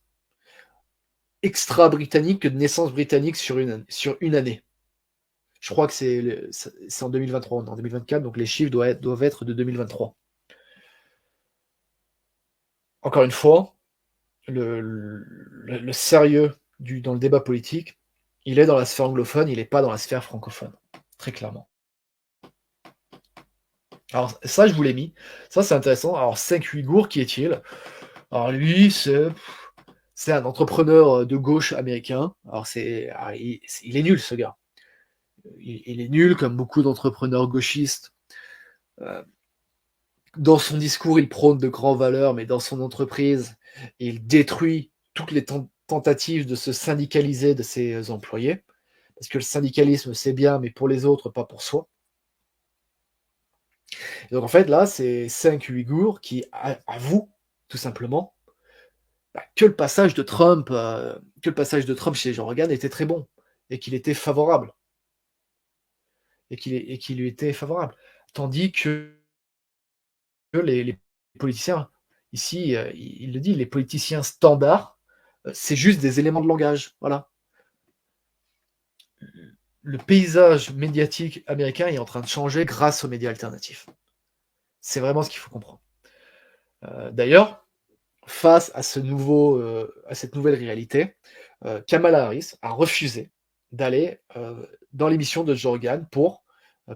A: extra-britanniques que de naissances britanniques sur une année. Je crois que c'est en 2023, on est en 2024, donc les chiffres doivent être de 2023. Encore une fois, le sérieux dans le débat politique, il est dans la sphère anglophone, il n'est pas dans la sphère francophone, très clairement. Alors ça, je vous l'ai mis. Ça, c'est intéressant. Alors, 5 Ouïghours, qui est-il? Alors lui, c'est un entrepreneur de gauche américain. Alors il est nul, ce gars. Il est nul, comme beaucoup d'entrepreneurs gauchistes. Euh, Dans son discours, il prône de grandes valeurs, mais dans son entreprise, il détruit toutes les tentatives de se syndicaliser de ses employés. Parce que le syndicalisme, c'est bien, mais pour les autres, pas pour soi. Et donc en fait, là, c'est 5 Ouïghours qui avouent, tout simplement, que le passage de Trump chez Jean Reagan était très bon et qu'il était favorable et qu'il lui était favorable. Tandis que les politiciens ici, il le dit, les politiciens standards, c'est juste des éléments de langage. Voilà. Le paysage médiatique américain est en train de changer grâce aux médias alternatifs. C'est vraiment ce qu'il faut comprendre. D'ailleurs, face à à cette nouvelle réalité, Kamala Harris a refusé d'aller dans l'émission de Joe Rogan pour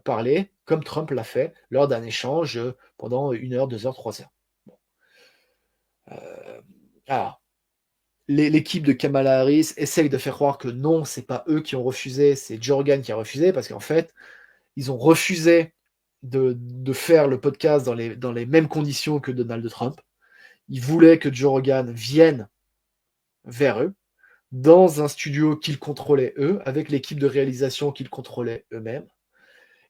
A: parler, comme Trump l'a fait, lors d'un échange pendant 1 heure, 2 heures, 3 heures. Bon. Alors, l'équipe de Kamala Harris essaye de faire croire que non, c'est pas eux qui ont refusé, c'est Joe Rogan qui a refusé, parce qu'en fait, ils ont refusé de faire le podcast dans les mêmes conditions que Donald Trump. Ils voulaient que Joe Rogan vienne vers eux, dans un studio qu'ils contrôlaient eux, avec l'équipe de réalisation qu'ils contrôlaient eux-mêmes.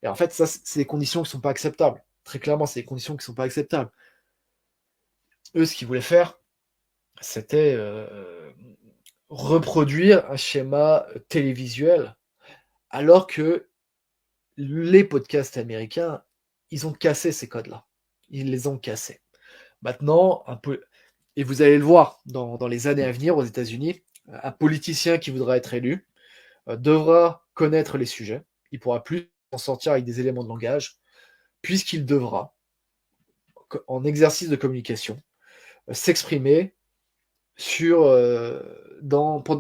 A: Et en fait, ça, c'est des conditions qui ne sont pas acceptables. Très clairement, c'est des conditions qui ne sont pas acceptables. Eux, ce qu'ils voulaient faire, c'était, reproduire un schéma télévisuel, alors que les podcasts américains, ils ont cassé ces codes-là. Ils les ont cassés. Maintenant, un peu et vous allez le voir dans les années à venir aux États-Unis, un politicien qui voudra être élu, devra connaître les sujets. Il pourra plus s'en sortir avec des éléments de langage, puisqu'il devra, en exercice de communication, s'exprimer sur,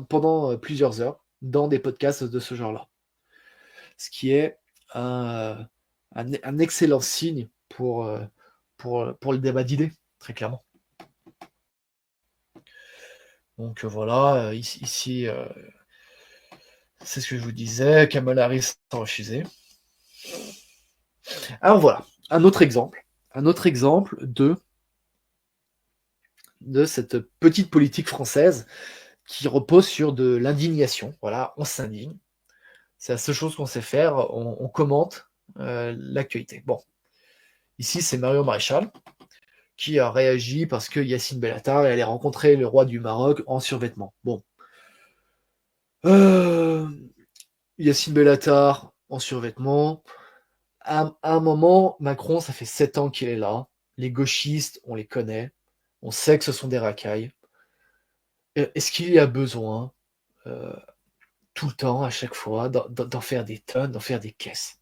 A: pendant plusieurs heures dans des podcasts de ce genre-là. Ce qui est un excellent signe pour le débat d'idées, très clairement. Donc voilà, ici, c'est ce que je vous disais, Kamala Harris a refusé. Alors voilà, un autre exemple de cette petite politique française qui repose sur de l'indignation. Voilà, on s'indigne. C'est la seule chose qu'on sait faire, on commente l'actualité. Bon, ici c'est Marion Maréchal qui a réagi parce que Yacine Bellatar est allé rencontrer le roi du Maroc en survêtement. Bon. Euh, Yacine Bellatar en survêtement. À un moment, Macron, ça fait 7 ans qu'il est là. Les gauchistes, on les connaît. On sait que ce sont des racailles. Est-ce qu'il y a besoin, euh, tout le temps, à chaque fois, d'en faire des tonnes, d'en faire des caisses?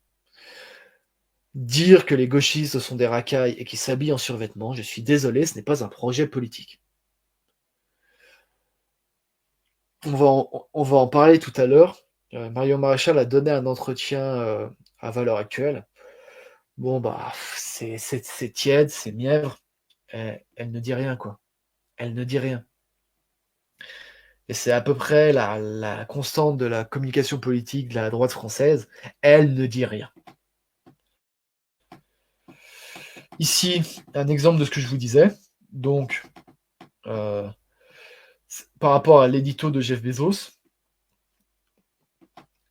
A: Dire que les gauchistes sont des racailles et qu'ils s'habillent en survêtement, je suis désolé, ce n'est pas un projet politique. On va en parler tout à l'heure. Marion Maréchal a donné un entretien à Valeurs Actuelles. Bon, bah, c'est tiède, c'est mièvre. Elle ne dit rien, quoi. Elle ne dit rien. Et c'est à peu près la constante de la communication politique de la droite française. Elle ne dit rien. Ici, un exemple de ce que je vous disais. Donc, euh, par rapport à l'édito de Jeff Bezos,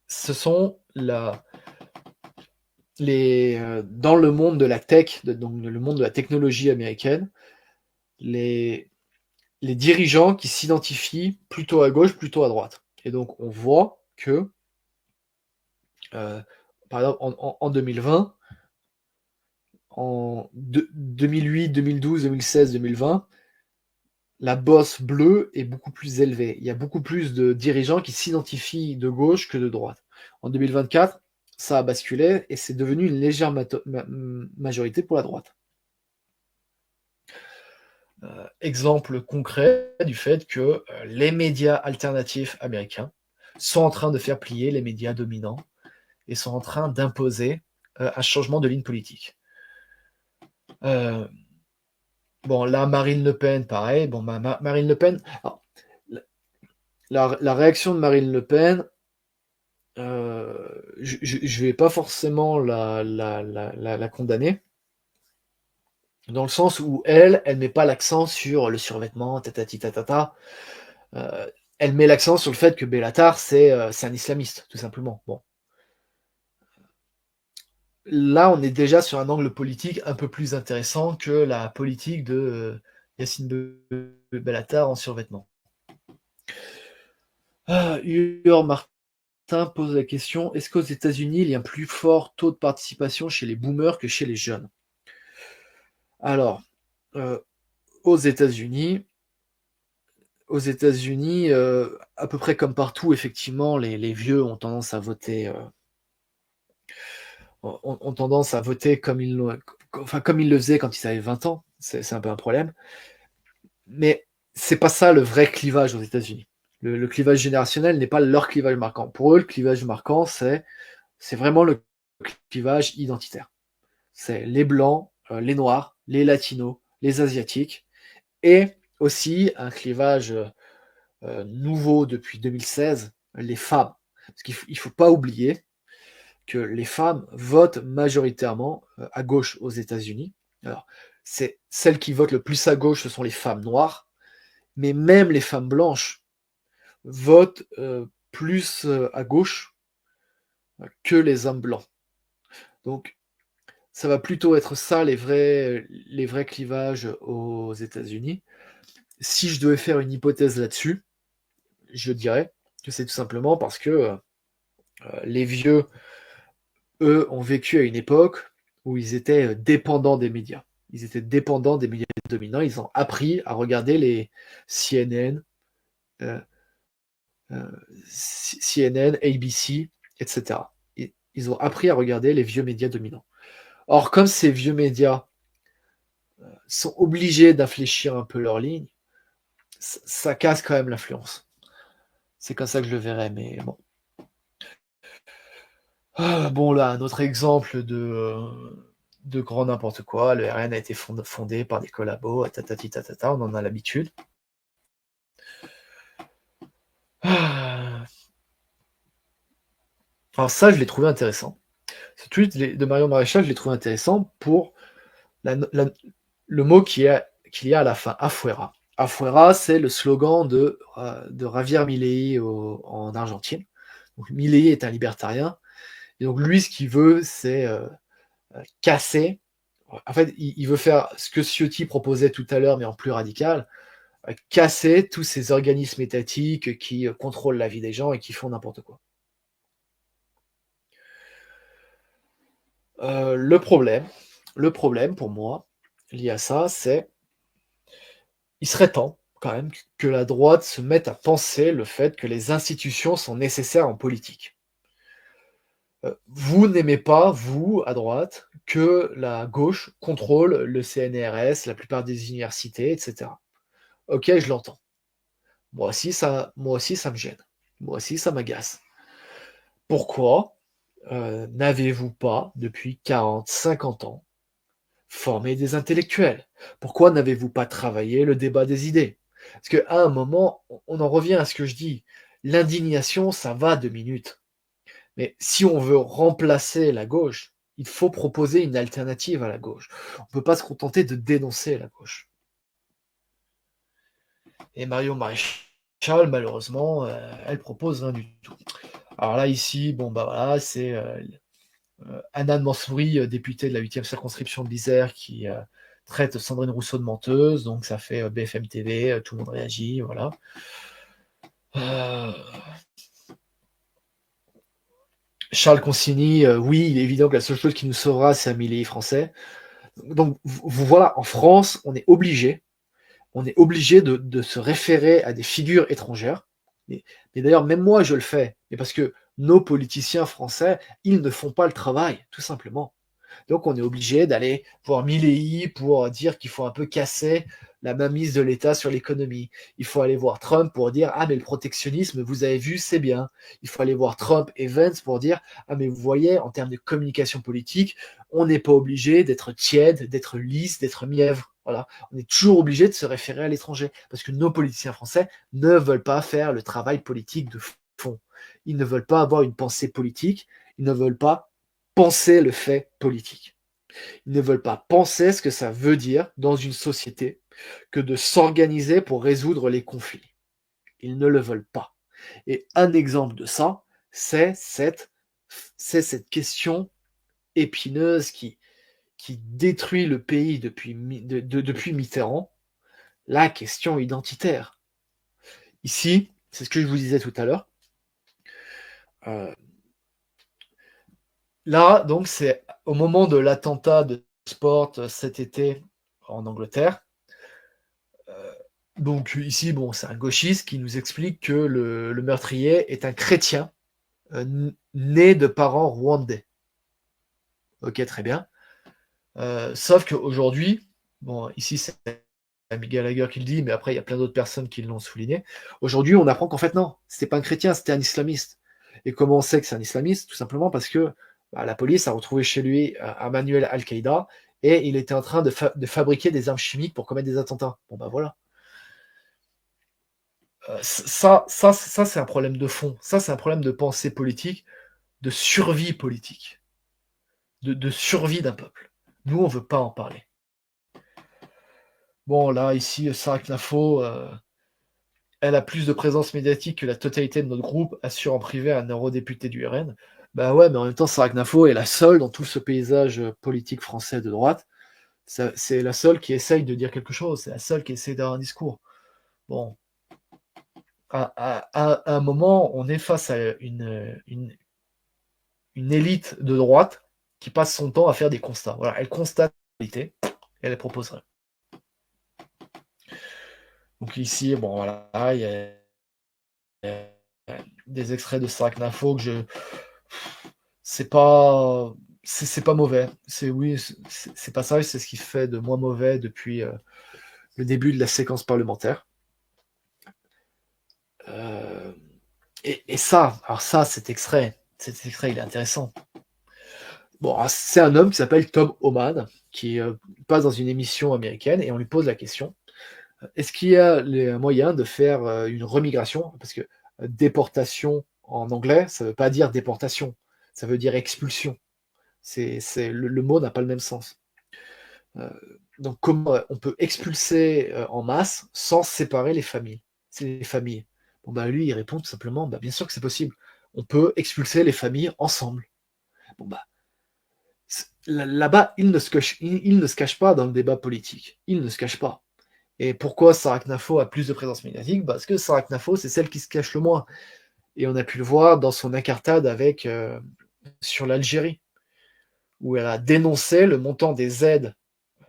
A: ce sont dans le monde de la tech, donc le monde de la technologie américaine, les, les dirigeants qui s'identifient plutôt à gauche, plutôt à droite. Et donc on voit que, par exemple, en 2020, en 2008, 2012, 2016, 2020, la bosse bleue est beaucoup plus élevée. Il y a beaucoup plus de dirigeants qui s'identifient de gauche que de droite. En 2024, ça a basculé et c'est devenu une légère majorité pour la droite. Exemple concret du fait que les médias alternatifs américains sont en train de faire plier les médias dominants et sont en train d'imposer un changement de ligne politique. Bon, là, Marine Le Pen, pareil. Bon, Marine Le Pen, alors, la réaction de Marine Le Pen, je vais pas forcément la condamner, dans le sens où elle met pas l'accent sur le survêtement, tatati tatata. Euh, Elle met l'accent sur le fait que Bellatar, c'est un islamiste, tout simplement. Bon. Là, on est déjà sur un angle politique un peu plus intéressant que la politique de Yacine Bellatar en survêtement. Huor Martin pose la question, est-ce qu'aux États-Unis, il y a un plus fort taux de participation chez les boomers que chez les jeunes? Alors, euh, aux États-Unis, à peu près comme partout, effectivement, les vieux ont tendance à voter, comme comme ils le faisaient quand ils avaient 20 ans. C'est un peu un problème. Mais c'est pas ça le vrai clivage aux États-Unis. Le clivage générationnel n'est pas leur clivage marquant. Pour eux, le clivage marquant, c'est vraiment le clivage identitaire. C'est les blancs, les noirs, les latinos, les asiatiques, et aussi un clivage nouveau depuis 2016, les femmes. Parce qu'il faut pas oublier que les femmes votent majoritairement à gauche aux États-Unis. Alors, c'est celles qui votent le plus à gauche, ce sont les femmes noires, mais même les femmes blanches votent plus à gauche que les hommes blancs. Donc, ça va plutôt être ça les vrais clivages aux États-Unis. Si je devais faire une hypothèse là-dessus, je dirais que c'est tout simplement parce que les vieux, eux, ont vécu à une époque où ils étaient dépendants des médias. Ils étaient dépendants des médias dominants. Ils ont appris à regarder les CNN, euh, CNN, ABC, etc. Ils ont appris à regarder les vieux médias dominants. Or, comme ces vieux médias sont obligés d'infléchir un peu leur ligne, ça casse quand même l'influence. C'est comme ça que je le verrais, mais bon. Bon, là, un autre exemple de grand n'importe quoi. Le RN a été fondé par des collabos, tatati tatata, on en a l'habitude. Alors ça, je l'ai trouvé intéressant. Ce tweet de Marion Maréchal, je l'ai trouvé intéressant pour le mot qu'il y a à la fin, afuera. Afuera, c'est le slogan de Javier Milei en Argentine. Donc, Milei est un libertarien. Et donc lui, ce qu'il veut, c'est casser. En fait, il veut faire ce que Ciotti proposait tout à l'heure, mais en plus radical, casser tous ces organismes étatiques qui contrôlent la vie des gens et qui font n'importe quoi. Le problème pour moi, lié à ça, c'est il serait temps quand même que la droite se mette à penser le fait que les institutions sont nécessaires en politique. Vous n'aimez pas, vous, à droite, que la gauche contrôle le CNRS, la plupart des universités, etc. Ok, je l'entends. Moi aussi, ça me gêne. Moi aussi, ça m'agace. Pourquoi n'avez-vous pas, depuis 40, 50 ans, formé des intellectuels? Pourquoi n'avez-vous pas travaillé le débat des idées? Parce qu'à un moment, on en revient à ce que je dis. L'indignation, ça va 2 minutes. Mais si on veut remplacer la gauche, il faut proposer une alternative à la gauche. On ne peut pas se contenter de dénoncer la gauche. Et Marion Maréchal, malheureusement, elle propose rien du tout. Alors là, ici, bon, bah voilà, c'est Annan Mansouri, députée de la 8e circonscription de l'Isère, qui traite Sandrine Rousseau de menteuse, donc ça fait BFM TV, tout le monde réagit, voilà. Charles Consigny, oui, il est évident que la seule chose qui nous sauvera, c'est un millier français. Donc voilà, en France, on est obligé de se référer à des figures étrangères. Mais d'ailleurs, même moi, je le fais. Mais parce que nos politiciens français, ils ne font pas le travail, tout simplement. Donc on est obligé d'aller voir Milley pour dire qu'il faut un peu casser la mainmise de l'État sur l'économie. Il faut aller voir Trump pour dire ah mais le protectionnisme, vous avez vu, c'est bien. Il faut aller voir Trump et Vance pour dire ah mais vous voyez, en termes de communication politique, on n'est pas obligé d'être tiède, d'être lisse, d'être mièvre. Voilà, on est toujours obligé de se référer à l'étranger parce que nos politiciens français ne veulent pas faire le travail politique de fond. Ils ne veulent pas avoir une pensée politique, ils ne veulent pas penser le fait politique. Ils ne veulent pas penser ce que ça veut dire dans une société que de s'organiser pour résoudre les conflits. Ils ne le veulent pas. Et un exemple de ça, c'est cette question épineuse qui détruit le pays depuis Mitterrand, la question identitaire. Ici, c'est ce que je vous disais tout à l'heure. Là, donc, c'est au moment de l'attentat de Sport cet été en Angleterre. Donc ici, bon, c'est un gauchiste qui nous explique que le meurtrier est un chrétien né de parents rwandais. Ok, très bien. Sauf qu'aujourd'hui, bon, ici c'est Amy Gallagher qui le dit, mais après il y a plein d'autres personnes qui l'ont souligné. Aujourd'hui, on apprend qu'en fait non, c'était pas un chrétien, c'était un islamiste. Et comment on sait que c'est un islamiste? Tout simplement parce que la police a retrouvé chez lui un manuel Al-Qaïda et il était en train de fabriquer des armes chimiques pour commettre des attentats. Bon bah voilà. Ça c'est un problème de fond. Ça, c'est un problème de pensée politique, de survie politique, de survie d'un peuple. Nous, on veut pas en parler. Bon, là, ici, Sarah Knafo, elle a plus de présence médiatique que la totalité de notre groupe, assure en privé un eurodéputé du RN. Bah ouais, mais en même temps, Sarah Knafo est la seule dans tout ce paysage politique français de droite. C'est la seule qui essaye de dire quelque chose, c'est la seule qui essaye d'avoir un discours. Bon, à un moment, on est face à une élite de droite qui passe son temps à faire des constats. Voilà, elle constate la réalité et elle proposerait. Donc ici, bon voilà, il y a des extraits de Sarknafo que c'est pas, c'est pas mauvais. C'est oui, c'est pas ça, c'est ce qui fait de moi mauvais depuis le début de la séquence parlementaire. Euh, et ça, alors ça, cet extrait, il est intéressant. Bon, c'est un homme qui s'appelle Tom Homan, qui passe dans une émission américaine et on lui pose la question, est-ce qu'il y a les moyens de faire une remigration? Parce que déportation en anglais, ça ne veut pas dire déportation, ça veut dire expulsion. Le mot n'a pas le même sens. Euh, donc comment on peut expulser en masse sans séparer les familles? C'est les familles. Bon bah lui il répond tout simplement, bah, bien sûr que c'est possible. On peut expulser les familles ensemble. Bon bah là-bas il ne se cache pas dans le débat politique. Il ne se cache pas. Et pourquoi Sarah Knafo a plus de présence médiatique? Parce que Sarah Knafo, c'est celle qui se cache le moins. Et on a pu le voir dans son incartade avec sur l'Algérie, où elle a dénoncé le montant des aides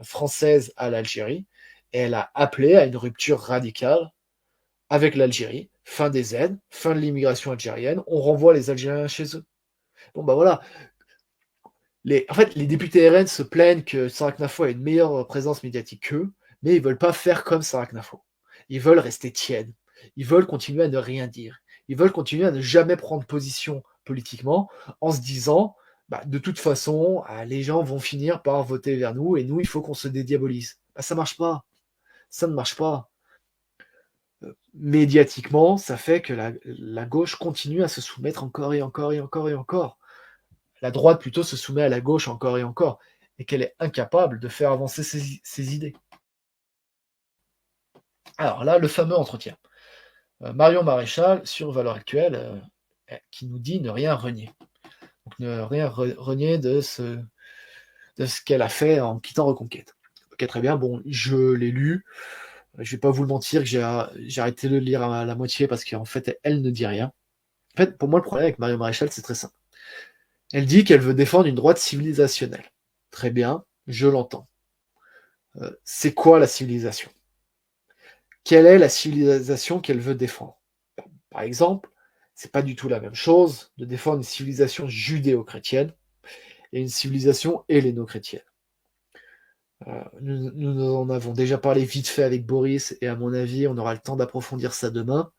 A: françaises à l'Algérie, et elle a appelé à une rupture radicale avec l'Algérie, fin des aides, fin de l'immigration algérienne, on renvoie les Algériens chez eux. Bon bah voilà, en fait les députés RN se plaignent que Sarah Knafo a une meilleure présence médiatique qu'eux, mais ils veulent pas faire comme Sarah Knafo. Ils veulent rester tièdes. Ils veulent continuer à ne rien dire. Ils veulent continuer à ne jamais prendre position politiquement en se disant, bah, de toute façon, les gens vont finir par voter vers nous et nous, il faut qu'on se dédiabolise. Bah, ça marche pas. Ça ne marche pas. Médiatiquement, ça fait que la gauche continue à se soumettre encore et encore et encore et encore. La droite plutôt se soumet à la gauche encore et encore, et qu'elle est incapable de faire avancer ses idées. Alors là, le fameux entretien. Marion Maréchal, sur Valeurs Actuelles, qui nous dit ne rien renier. Donc ne rien renier de ce qu'elle a fait en quittant Reconquête. Ok, très bien, bon, je l'ai lu. Je vais pas vous le mentir que j'ai arrêté de le lire à la moitié parce qu'en fait, elle ne dit rien. En fait, pour moi, le problème avec Marion Maréchal, c'est très simple. Elle dit qu'elle veut défendre une droite civilisationnelle. Très bien, je l'entends. C'est quoi la civilisation? Quelle est la civilisation qu'elle veut défendre? Par exemple, c'est pas du tout la même chose de défendre une civilisation judéo-chrétienne et une civilisation helléno-chrétienne. Nous en avons déjà parlé vite fait avec Boris, et à mon avis, on aura le temps d'approfondir ça demain.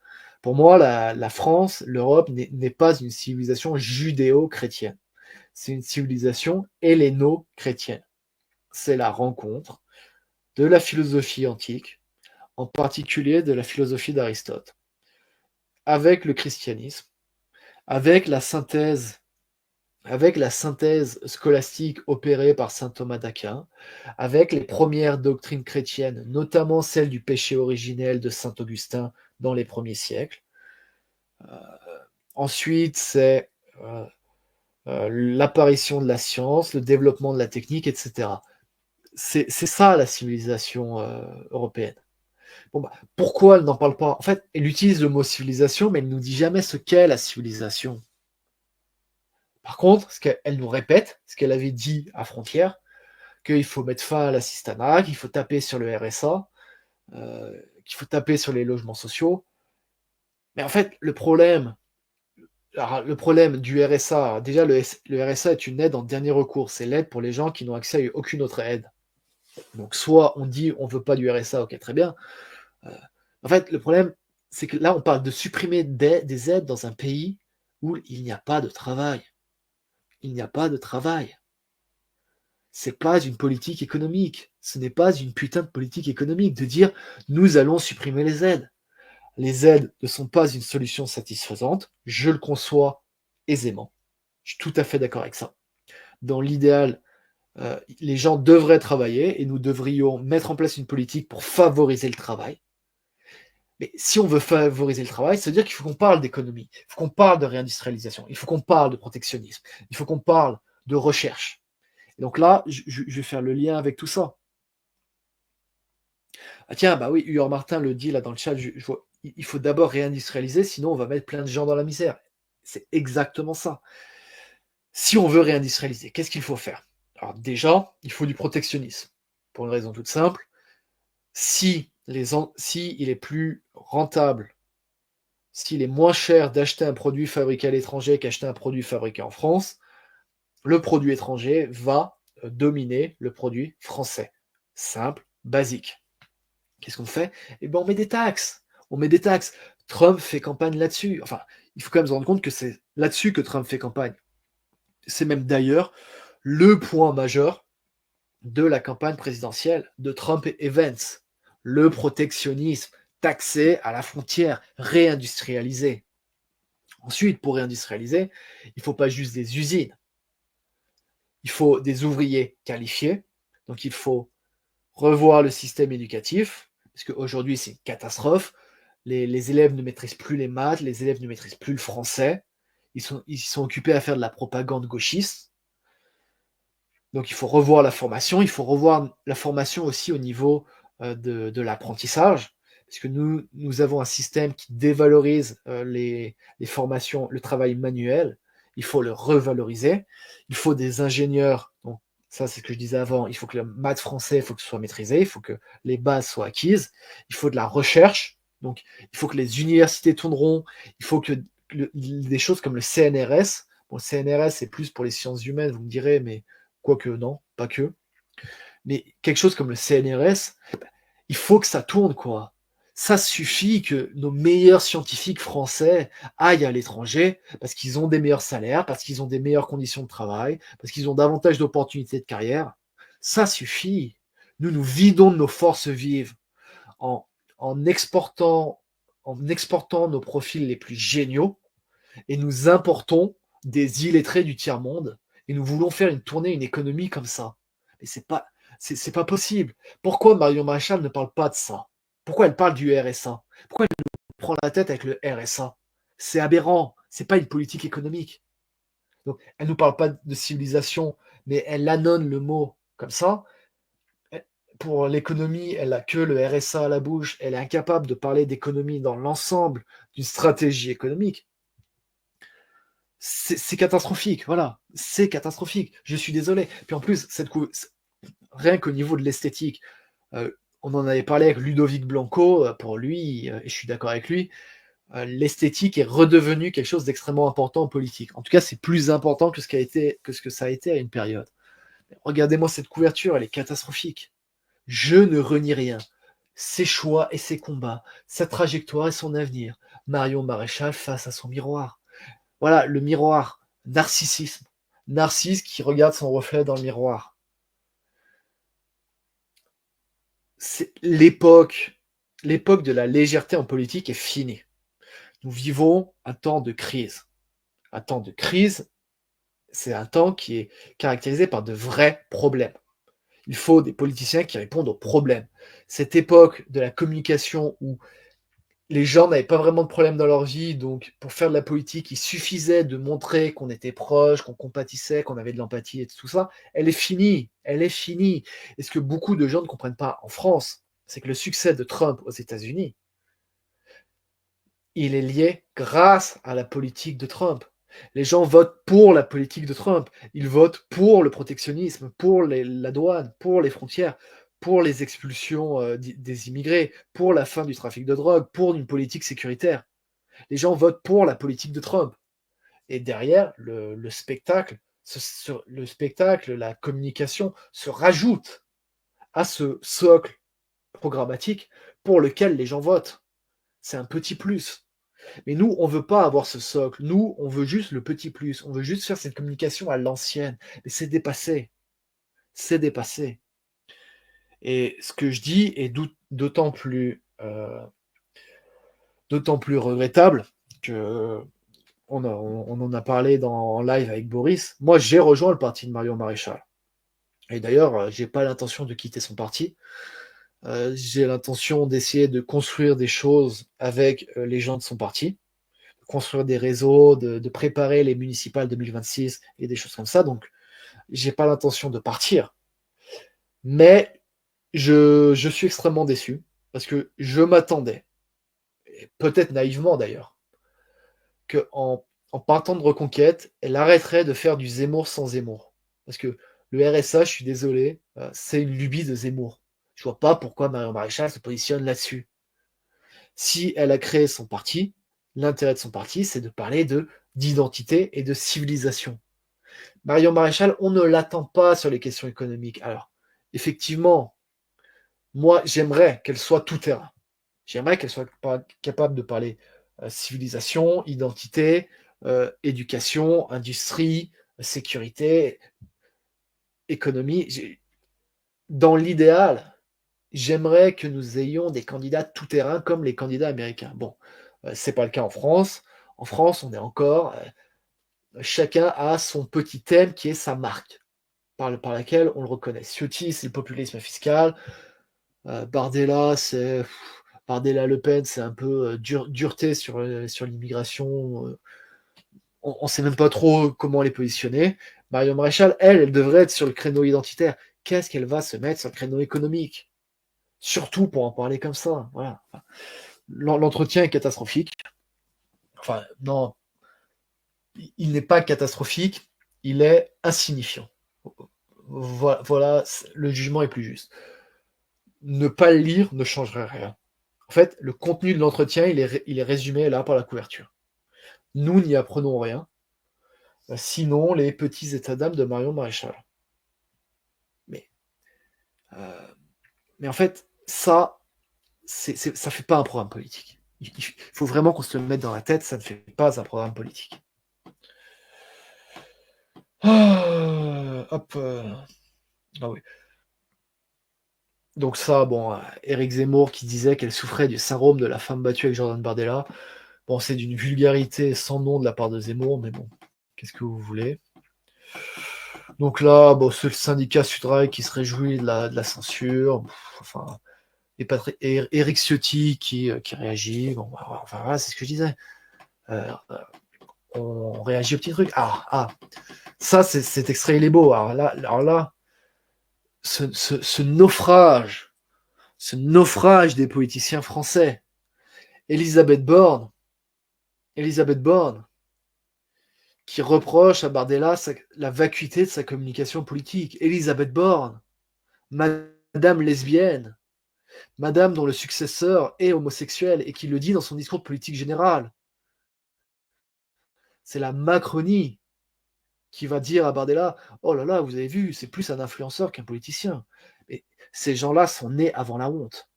A: Pour moi, la France, l'Europe n'est pas une civilisation judéo-chrétienne. C'est une civilisation helléno-chrétienne. C'est la rencontre de la philosophie antique, en particulier de la philosophie d'Aristote, avec le christianisme, avec la synthèse scolastique opérée par saint Thomas d'Aquin, avec les premières doctrines chrétiennes, notamment celle du péché originel de saint Augustin dans les premiers siècles. Ensuite, c'est l'apparition de la science, le développement de la technique, etc. C'est ça la civilisation européenne. Bon, bah, pourquoi elle n'en parle pas? En fait, elle utilise le mot civilisation, mais elle ne nous dit jamais ce qu'est la civilisation. Par contre, ce qu'elle nous répète, ce qu'elle avait dit à Frontières, qu'il faut mettre fin à l'assistanat, qu'il faut taper sur le RSA, qu'il faut taper sur les logements sociaux. Mais en fait, le problème du RSA, déjà le RSA est une aide en dernier recours, c'est l'aide pour les gens qui n'ont accès à aucune autre aide. Donc soit on dit on veut pas du RSA, ok très bien. En fait, le problème, c'est que là on parle de supprimer des aides dans un pays où il n'y a pas de travail. Il n'y a pas de travail. C'est pas une politique économique. Ce n'est pas une putain de politique économique de dire nous allons supprimer les aides. Les aides ne sont pas une solution satisfaisante. Je le conçois aisément. Je suis tout à fait d'accord avec ça. Dans l'idéal, les gens devraient travailler et nous devrions mettre en place une politique pour favoriser le travail. Mais si on veut favoriser le travail, ça veut dire qu'il faut qu'on parle d'économie, il faut qu'on parle de réindustrialisation, il faut qu'on parle de protectionnisme, il faut qu'on parle de recherche. Et donc là, je vais faire le lien avec tout ça. Ah tiens, bah oui, Huor Martin le dit là dans le chat, je vois, il faut d'abord réindustrialiser, sinon on va mettre plein de gens dans la misère. C'est exactement ça. Si on veut réindustrialiser, qu'est-ce qu'il faut faire? Alors déjà, il faut du protectionnisme. Pour une raison toute simple, si il est plus rentable, s'il est moins cher d'acheter un produit fabriqué à l'étranger qu'acheter un produit fabriqué en France, le produit étranger va dominer le produit français. Simple, basique. Qu'est-ce qu'on fait? Eh ben, on met des taxes. On met des taxes. Trump fait campagne là-dessus. Enfin, il faut quand même se rendre compte que c'est là-dessus que Trump fait campagne. C'est même d'ailleurs le point majeur de la campagne présidentielle de Trump et Vance. Le protectionnisme, taxé à la frontière, réindustrialisé. Ensuite, pour réindustrialiser, il ne faut pas juste des usines. Il faut des ouvriers qualifiés. Donc, il faut revoir le système éducatif, parce qu'aujourd'hui, c'est une catastrophe. Les élèves ne maîtrisent plus les maths, les élèves ne maîtrisent plus le français. Ils sont occupés à faire de la propagande gauchiste. Donc, il faut revoir la formation. Il faut revoir la formation aussi au niveau de l'apprentissage, parce que nous avons un système qui dévalorise les formations, le travail manuel. Il faut le revaloriser. Il faut des ingénieurs. Donc, ça, c'est ce que je disais avant. Il faut que le maths français, il faut que ce soit maîtrisé. Il faut que les bases soient acquises. Il faut de la recherche. Donc, il faut que les universités tourneront. Il faut que des choses comme le CNRS. Bon, le CNRS, c'est plus pour les sciences humaines, vous me direz, mais quoique non, pas que. Mais quelque chose comme le CNRS, il faut que ça tourne, quoi. Ça suffit que nos meilleurs scientifiques français aillent à l'étranger parce qu'ils ont des meilleurs salaires, parce qu'ils ont des meilleures conditions de travail, parce qu'ils ont davantage d'opportunités de carrière. Ça suffit. Nous vidons de nos forces vives en, en, exportant, en exportant nos profils les plus géniaux et nous importons des illettrés du tiers-monde et nous voulons faire tourner une économie comme ça. Mais c'est pas possible. Pourquoi Marion Maréchal ne parle pas de ça? Pourquoi elle parle du RSA? Pourquoi elle prend la tête avec le RSA? C'est aberrant. C'est pas une politique économique. Donc, elle nous parle pas de civilisation, mais elle annonce le mot comme ça. Pour l'économie, elle a que le RSA à la bouche. Elle est incapable de parler d'économie dans l'ensemble d'une stratégie économique. C'est catastrophique, voilà. C'est catastrophique. Je suis désolé. Puis en plus, rien qu'au niveau de l'esthétique, euh, on en avait parlé avec Ludovic Blanco, pour lui, et je suis d'accord avec lui, l'esthétique est redevenue quelque chose d'extrêmement important en politique. En tout cas, c'est plus important que ce que ça a été à une période. Regardez-moi cette couverture, elle est catastrophique. Je ne renie rien. Ses choix et ses combats, sa trajectoire et son avenir. Marion Maréchal face à son miroir. Voilà, le miroir, narcissisme. Narcisse qui regarde son reflet dans le miroir. C'est l'époque de la légèreté en politique est finie. Nous vivons un temps de crise. Un temps de crise, c'est un temps qui est caractérisé par de vrais problèmes. Il faut des politiciens qui répondent aux problèmes. Cette époque de la communication où les gens n'avaient pas vraiment de problème dans leur vie, donc pour faire de la politique, il suffisait de montrer qu'on était proche, qu'on compatissait, qu'on avait de l'empathie et tout ça. Elle est finie, elle est finie. Et ce que beaucoup de gens ne comprennent pas en France, c'est que le succès de Trump aux États-Unis, il est lié grâce à la politique de Trump. Les gens votent pour la politique de Trump. Ils votent pour le protectionnisme, pour la douane, pour les frontières, pour les expulsions des immigrés, pour la fin du trafic de drogue, pour une politique sécuritaire. Les gens votent pour la politique de Trump. Et derrière, le spectacle, la communication se rajoute à ce socle programmatique pour lequel les gens votent. C'est un petit plus. Mais nous, on veut pas avoir ce socle. Nous, on veut juste le petit plus. On veut juste faire cette communication à l'ancienne. Mais c'est dépassé. C'est dépassé. Et ce que je dis est d'autant plus regrettable que on en a parlé en live avec Boris. Moi, j'ai rejoint le parti de Marion Maréchal. Et d'ailleurs, j'ai pas l'intention de quitter son parti. J'ai l'intention d'essayer de construire des choses avec les gens de son parti, de construire des réseaux, de préparer les municipales 2026 et des choses comme ça. Donc, j'ai pas l'intention de partir. Mais je suis extrêmement déçu. Parce que je m'attendais, et peut-être naïvement d'ailleurs, qu'en en partant de Reconquête, elle arrêterait de faire du Zemmour sans Zemmour. Parce que le RSA, je suis désolé, c'est une lubie de Zemmour. Je vois pas pourquoi Marion Maréchal se positionne là-dessus. Si elle a créé son parti, l'intérêt de son parti, c'est de parler d'identité et de civilisation. Marion Maréchal, on ne l'attend pas sur les questions économiques. Alors, effectivement, moi, j'aimerais qu'elle soit tout terrain. J'aimerais qu'elle soit capable de parler civilisation, identité, éducation, industrie, sécurité, économie. Dans l'idéal, j'aimerais que nous ayons des candidats tout terrain comme les candidats américains. Bon, c'est pas le cas en France. En France, on est encore, chacun a son petit thème qui est sa marque, par laquelle on le reconnaît. Ciotti, c'est le populisme fiscal. Bardella, c'est Bardella-Le Pen, c'est un peu dureté sur l'immigration. On ne sait même pas trop comment les positionner. Marion Maréchal, elle devrait être sur le créneau identitaire. Qu'est-ce qu'elle va se mettre sur le créneau économique? Surtout pour en parler comme ça. Voilà. L'entretien est catastrophique. Enfin, non, il n'est pas catastrophique, il est insignifiant. Voilà, le jugement est plus juste. Ne pas le lire ne changerait rien. En fait, le contenu de l'entretien, il est résumé là par la couverture. Nous n'y apprenons rien, sinon les petits états d'âme de Marion Maréchal. Mais, euh, mais en fait, ça fait pas un programme politique. Il faut vraiment qu'on se le mette dans la tête, ça ne fait pas un programme politique. Hop. Ah oui. Donc ça, bon, Éric Zemmour qui disait qu'elle souffrait du syndrome de la femme battue avec Jordan Bardella. Bon, c'est d'une vulgarité sans nom de la part de Zemmour, mais bon, qu'est-ce que vous voulez? Donc là, bon, c'est le syndicat Sudrail qui se réjouit de la censure. Enfin, et Éric Ciotti qui réagit. Bon, enfin voilà, c'est ce que je disais. Euh, on réagit aux petits trucs. Ça, cet extrait, il est beau. Alors là, ce naufrage des politiciens français. Elisabeth Borne, qui reproche à Bardella la vacuité de sa communication politique. Elisabeth Borne, madame lesbienne, madame dont le successeur est homosexuel et qui le dit dans son discours de politique générale. C'est la Macronie qui va dire à Bardella, oh là là, vous avez vu, c'est plus un influenceur qu'un politicien. Et ces gens-là sont nés avant la honte.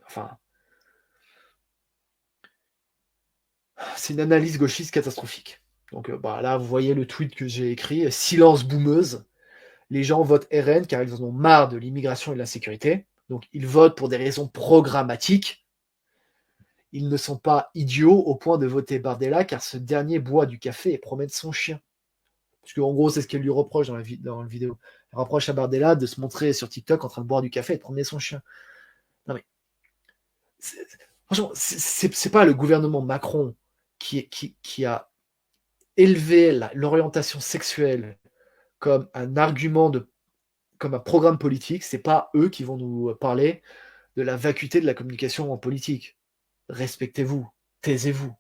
A: Enfin, c'est une analyse gauchiste catastrophique. Donc là, vous voyez le tweet que j'ai écrit, silence boumeuse. Les gens votent RN car ils en ont marre de l'immigration et de la sécurité. Donc ils votent pour des raisons programmatiques. Ils ne sont pas idiots au point de voter Bardella car ce dernier boit du café et promène son chien. Parce qu'en gros, c'est ce qu'elle lui reproche dans le vidéo. Elle reproche à Bardella de se montrer sur TikTok en train de boire du café et de promener son chien. Non mais, franchement, c'est pas le gouvernement Macron qui a élevé l'orientation sexuelle comme un argument comme un programme politique, c'est pas eux qui vont nous parler de la vacuité de la communication en politique. Respectez-vous, taisez-vous.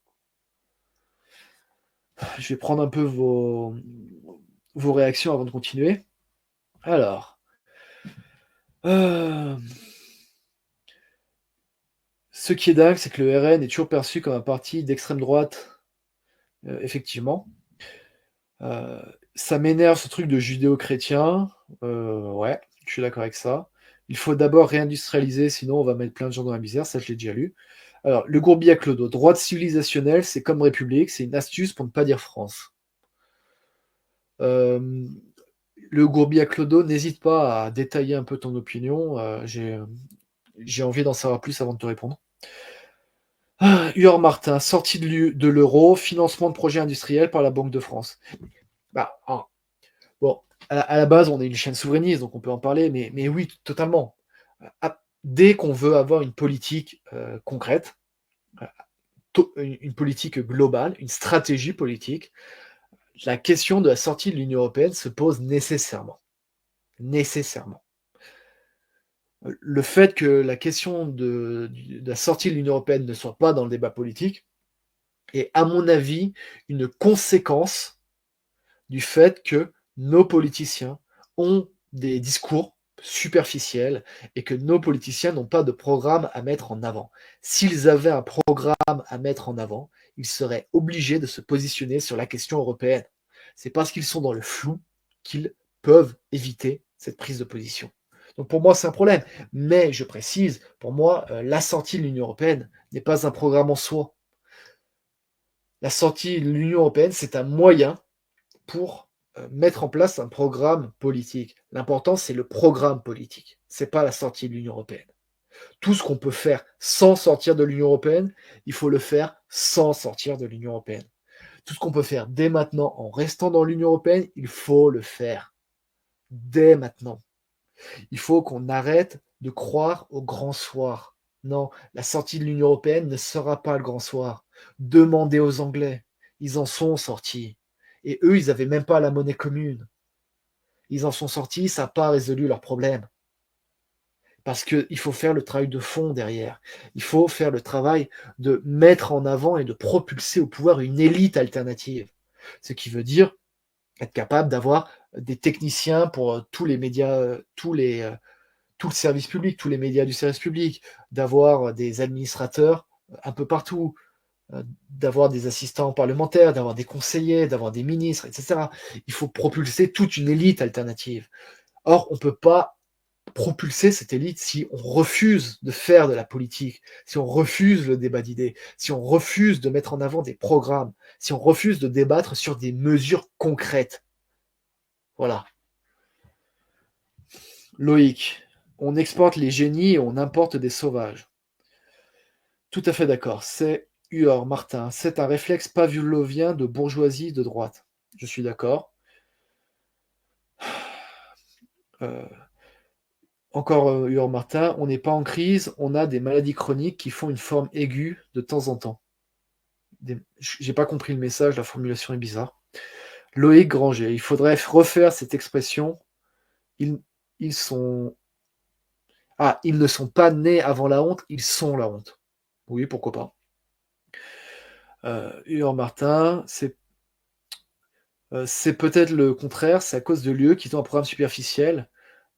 A: Je vais prendre un peu vos réactions avant de continuer. Alors, euh, ce qui est dingue, c'est que le RN est toujours perçu comme un parti d'extrême droite, effectivement. Euh, Ça m'énerve ce truc de judéo-chrétien. Ouais, je suis d'accord avec ça. Il faut d'abord réindustrialiser, sinon on va mettre plein de gens dans la misère, ça je l'ai déjà lu. Alors, le Gourbi à Clodo, droite civilisationnelle, c'est comme République, c'est une astuce pour ne pas dire France. Euh, le Gourbi à Clodo, n'hésite pas à détailler un peu ton opinion, j'ai envie d'en savoir plus avant de te répondre. Huard Martin, sortie de l'euro, financement de projets industriels par la Banque de France. Bah, bon, à la base, on est une chaîne souverainiste, donc on peut en parler, mais oui, totalement. Dès qu'on veut avoir une politique concrète, une politique globale, une stratégie politique, la question de la sortie de l'Union européenne se pose nécessairement. Nécessairement. Le fait que la question de la sortie de l'Union européenne ne soit pas dans le débat politique est, à mon avis, une conséquence du fait que nos politiciens ont des discours superficiels et que nos politiciens n'ont pas de programme à mettre en avant. S'ils avaient un programme à mettre en avant, ils seraient obligés de se positionner sur la question européenne. C'est parce qu'ils sont dans le flou qu'ils peuvent éviter cette prise de position. Donc pour moi, c'est un problème. Mais je précise, pour moi, la sortie de l'Union européenne n'est pas un programme en soi. La sortie de l'Union européenne, c'est un moyen pour mettre en place un programme politique. L'important, c'est le programme politique. C'est pas la sortie de l'Union européenne. Tout ce qu'on peut faire sans sortir de l'Union européenne, il faut le faire sans sortir de l'Union européenne. Tout ce qu'on peut faire dès maintenant en restant dans l'Union européenne, il faut le faire dès maintenant. Il faut qu'on arrête de croire au grand soir. Non, la sortie de l'Union européenne ne sera pas le grand soir. Demandez aux Anglais. Ils en sont sortis. Et eux, ils n'avaient même pas la monnaie commune. Ils en sont sortis, ça n'a pas résolu leurs problèmes. Parce qu'il faut faire le travail de fond derrière. Il faut faire le travail de mettre en avant et de propulser au pouvoir une élite alternative. Ce qui veut dire être capable d'avoir des techniciens pour tous les médias, tout le service public, tous les médias du service public, d'avoir des administrateurs un peu partout, d'avoir des assistants parlementaires, d'avoir des conseillers, d'avoir des ministres, etc. Il faut propulser toute une élite alternative. Or, on ne peut pas propulser cette élite si on refuse de faire de la politique, si on refuse le débat d'idées, si on refuse de mettre en avant des programmes, si on refuse de débattre sur des mesures concrètes. Voilà. Loïc, on exporte les génies et on importe des sauvages. Tout à fait d'accord. C'est Huor, Martin. C'est un réflexe pavlovien de bourgeoisie de droite. Je suis d'accord. Euh, encore Huor, Martin. On n'est pas en crise. On a des maladies chroniques qui font une forme aiguë de temps en temps. J'ai pas compris le message. La formulation est bizarre. Loïc Granger. Il faudrait refaire cette expression. Ils, ils sont. Ah, ils ne sont pas nés avant la honte. Ils sont la honte. Oui, pourquoi pas. Huor, Martin. C'est peut-être le contraire, c'est à cause de l'UE qui ont un programme superficiel.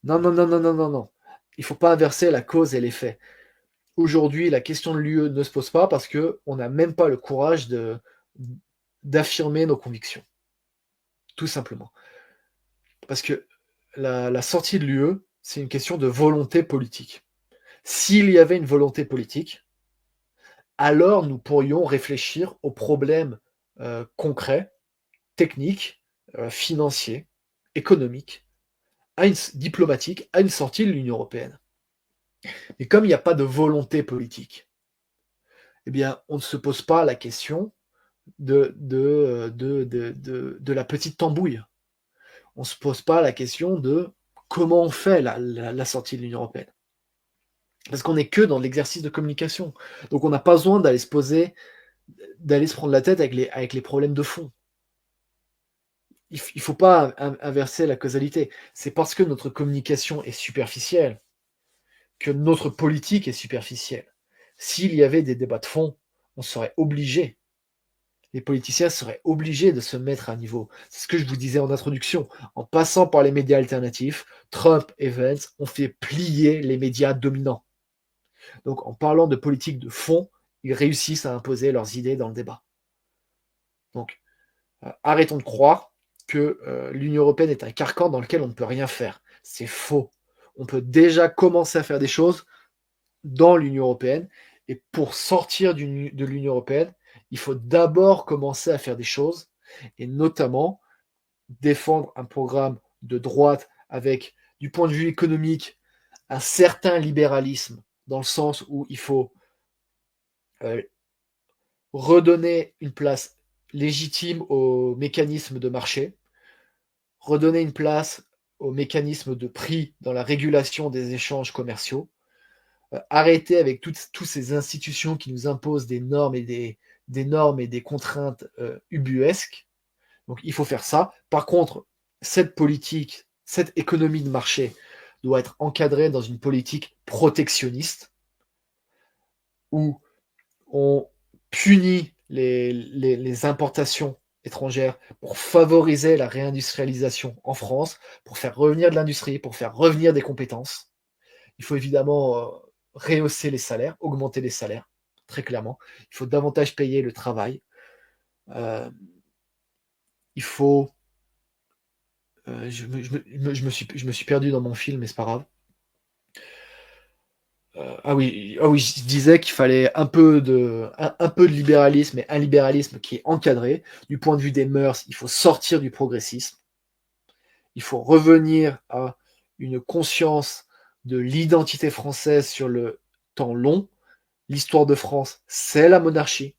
A: Non, non, non, non, non, non, non. Il ne faut pas inverser la cause et l'effet. Aujourd'hui, la question de l'UE ne se pose pas parce qu'on n'a même pas le courage d'affirmer nos convictions. Tout simplement. Parce que la sortie de l'UE, c'est une question de volonté politique. S'il y avait une volonté politique, alors nous pourrions réfléchir aux problèmes concrets, techniques, financiers, économiques, diplomatique à une sortie de l'Union européenne. Mais comme il n'y a pas de volonté politique, eh bien, on ne se pose pas la question de la petite tambouille. On ne se pose pas la question de comment on fait la sortie de l'Union européenne. Parce qu'on n'est que dans l'exercice de communication. Donc on n'a pas besoin d'aller se prendre la tête avec les problèmes de fond. Il ne faut pas inverser la causalité. C'est parce que notre communication est superficielle que notre politique est superficielle. S'il y avait des débats de fond, on serait obligé, les politiciens seraient obligés de se mettre à niveau. C'est ce que je vous disais en introduction. En passant par les médias alternatifs, Trump et Vance ont fait plier les médias dominants. Donc en parlant de politique de fond, ils réussissent à imposer leurs idées dans le débat. Donc arrêtons de croire que l'Union européenne est un carcan dans lequel on ne peut rien faire. C'est faux. On peut déjà commencer à faire des choses dans l'Union européenne. Et pour sortir de l'Union européenne, il faut d'abord commencer à faire des choses, et notamment défendre un programme de droite avec, du point de vue économique, un certain libéralisme, dans le sens où il faut euh, redonner une place légitime aux mécanismes de marché, redonner une place aux mécanismes de prix dans la régulation des échanges commerciaux, arrêter avec toutes ces institutions qui nous imposent des normes et des contraintes ubuesques. Donc il faut faire ça. Par contre, cette politique, cette économie de marché doit être encadré dans une politique protectionniste où on punit les importations étrangères pour favoriser la réindustrialisation en France, pour faire revenir de l'industrie, pour faire revenir des compétences. Il faut évidemment rehausser les salaires, augmenter les salaires, très clairement. Il faut davantage payer le travail. Il faut... je me suis perdu dans mon film, mais c'est pas grave. Ah oui, je disais qu'il fallait un peu de libéralisme, mais un libéralisme qui est encadré. Du point de vue des mœurs, il faut sortir du progressisme. Il faut revenir à une conscience de l'identité française sur le temps long. L'histoire de France, c'est la monarchie.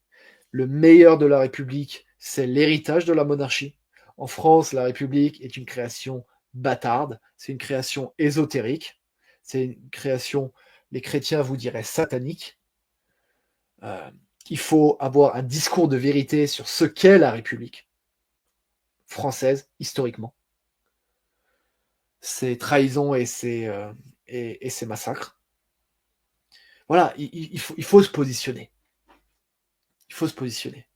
A: Le meilleur de la République, c'est l'héritage de la monarchie. En France, la République est une création bâtarde, c'est une création ésotérique, c'est une création, les chrétiens vous diraient satanique. Il faut avoir un discours de vérité sur ce qu'est la République française, historiquement. Ses trahisons et ses massacres. Voilà, il faut se positionner. Il faut se positionner.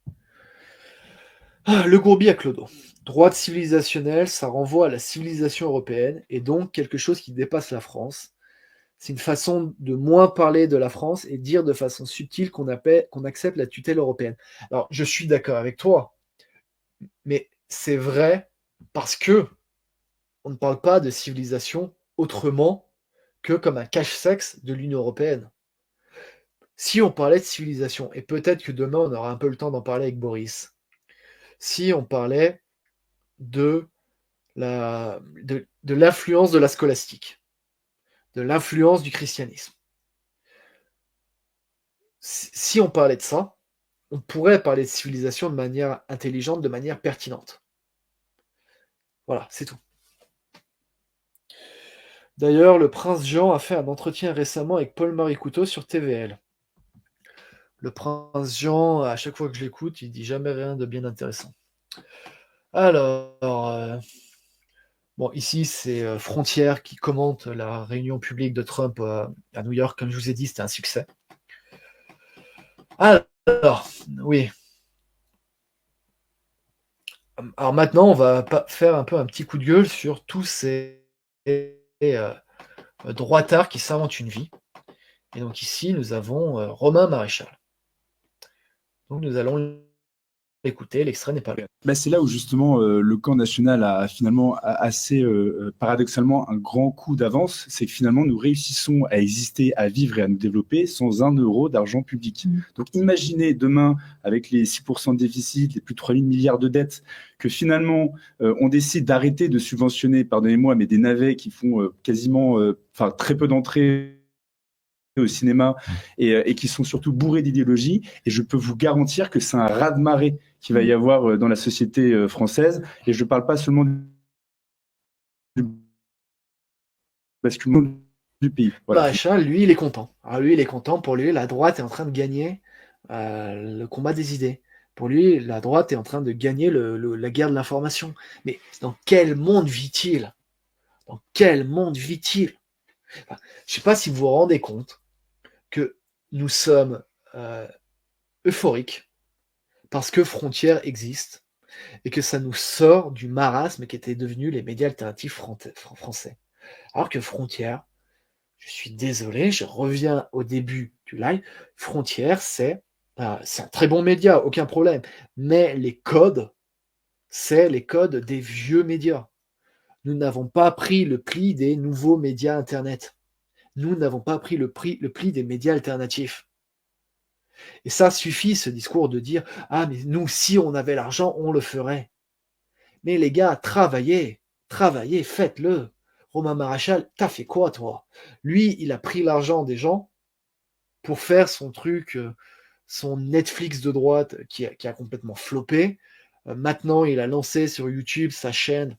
A: Le Gourbi à Clodo. Droite civilisationnelle, ça renvoie à la civilisation européenne et donc quelque chose qui dépasse la France. C'est une façon de moins parler de la France et dire de façon subtile qu'on accepte la tutelle européenne. Alors, je suis d'accord avec toi, mais c'est vrai parce que on ne parle pas de civilisation autrement que comme un cache-sexe de l'Union européenne. Si on parlait de civilisation, et peut-être que demain on aura un peu le temps d'en parler avec Boris, si on parlait de l'influence de la scolastique, de l'influence du christianisme. Si on parlait de ça, on pourrait parler de civilisation de manière intelligente, de manière pertinente. Voilà, c'est tout. D'ailleurs, le prince Jean a fait un entretien récemment avec Paul-Marie Couteau sur TVL. Le prince Jean, à chaque fois que je l'écoute, il dit jamais rien de bien intéressant. Alors, bon, ici, c'est Frontière qui commente la réunion publique de Trump à New York. Comme je vous ai dit, c'était un succès. Alors, oui. Alors maintenant, on va faire un peu un petit coup de gueule sur tous ces droitards qui s'inventent une vie. Et donc ici, nous avons Romain Maréchal. Donc nous allons l'écouter, l'extrait n'est pas là.
B: Bah, c'est là où justement le camp national a finalement assez paradoxalement un grand coup d'avance, c'est que finalement nous réussissons à exister, à vivre et à nous développer sans 1 euro d'argent public. Donc imaginez demain, avec les 6% de déficit, les plus de 3 000 milliards de dettes, que finalement on décide d'arrêter de subventionner, pardonnez-moi, mais des navets qui font quasiment, très peu d'entrées au cinéma et qui sont surtout bourrés d'idéologie. Et je peux vous garantir que c'est un raz-de-marée qu'il va y avoir dans la société française. Et je ne parle pas seulement du basculement du pays. Voilà.
A: Maréchal, lui, il est content. Alors lui, il est content. Pour lui, la droite est en train de gagner le combat des idées. Pour lui, la droite est en train de gagner la guerre de l'information. Mais dans quel monde vit-il? Dans quel monde vit-il? Enfin, je ne sais pas si vous vous rendez compte que nous sommes euphoriques parce que Frontières existe et que ça nous sort du marasme qui était devenu les médias alternatifs français. Alors que Frontières, je suis désolé, je reviens au début du live, Frontières, c'est un très bon média, aucun problème, mais les codes, c'est les codes des vieux médias. Nous n'avons pas pris le pli des nouveaux médias Internet. Nous n'avons pas pris le pli des médias alternatifs. Et ça suffit, ce discours de dire « Ah, mais nous, si on avait l'argent, on le ferait. » Mais les gars, travaillez, faites-le. Romain Maréchal, t'as fait quoi, toi? Lui, il a pris l'argent des gens pour faire son truc, son Netflix de droite qui a complètement floppé. Maintenant, il a lancé sur YouTube sa chaîne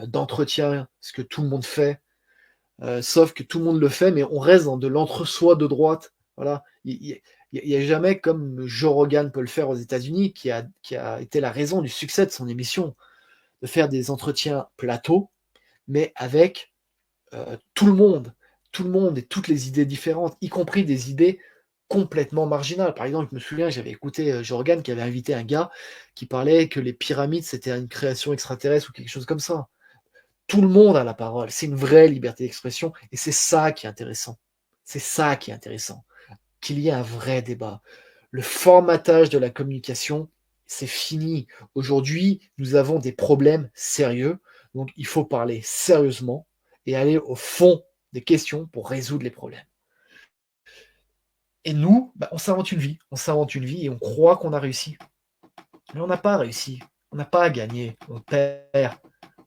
A: d'entretien, ce que tout le monde fait. Sauf que tout le monde le fait, mais on reste dans de l'entre-soi de droite. Voilà. Il n'y a jamais, comme Joe Rogan peut le faire aux États-Unis, qui a été la raison du succès de son émission, de faire des entretiens plateaux, mais avec tout le monde et toutes les idées différentes, y compris des idées complètement marginales. Par exemple, je me souviens, j'avais écouté Jorgan qui avait invité un gars qui parlait que les pyramides, c'était une création extraterrestre ou quelque chose comme ça. Tout le monde a la parole, c'est une vraie liberté d'expression, et c'est ça qui est intéressant. C'est ça qui est intéressant, qu'il y ait un vrai débat. Le formatage de la communication, c'est fini. Aujourd'hui, nous avons des problèmes sérieux, donc il faut parler sérieusement et aller au fond des questions pour résoudre les problèmes. Et nous, on s'invente une vie et on croit qu'on a réussi. Mais on n'a pas réussi, on n'a pas gagné, on perd.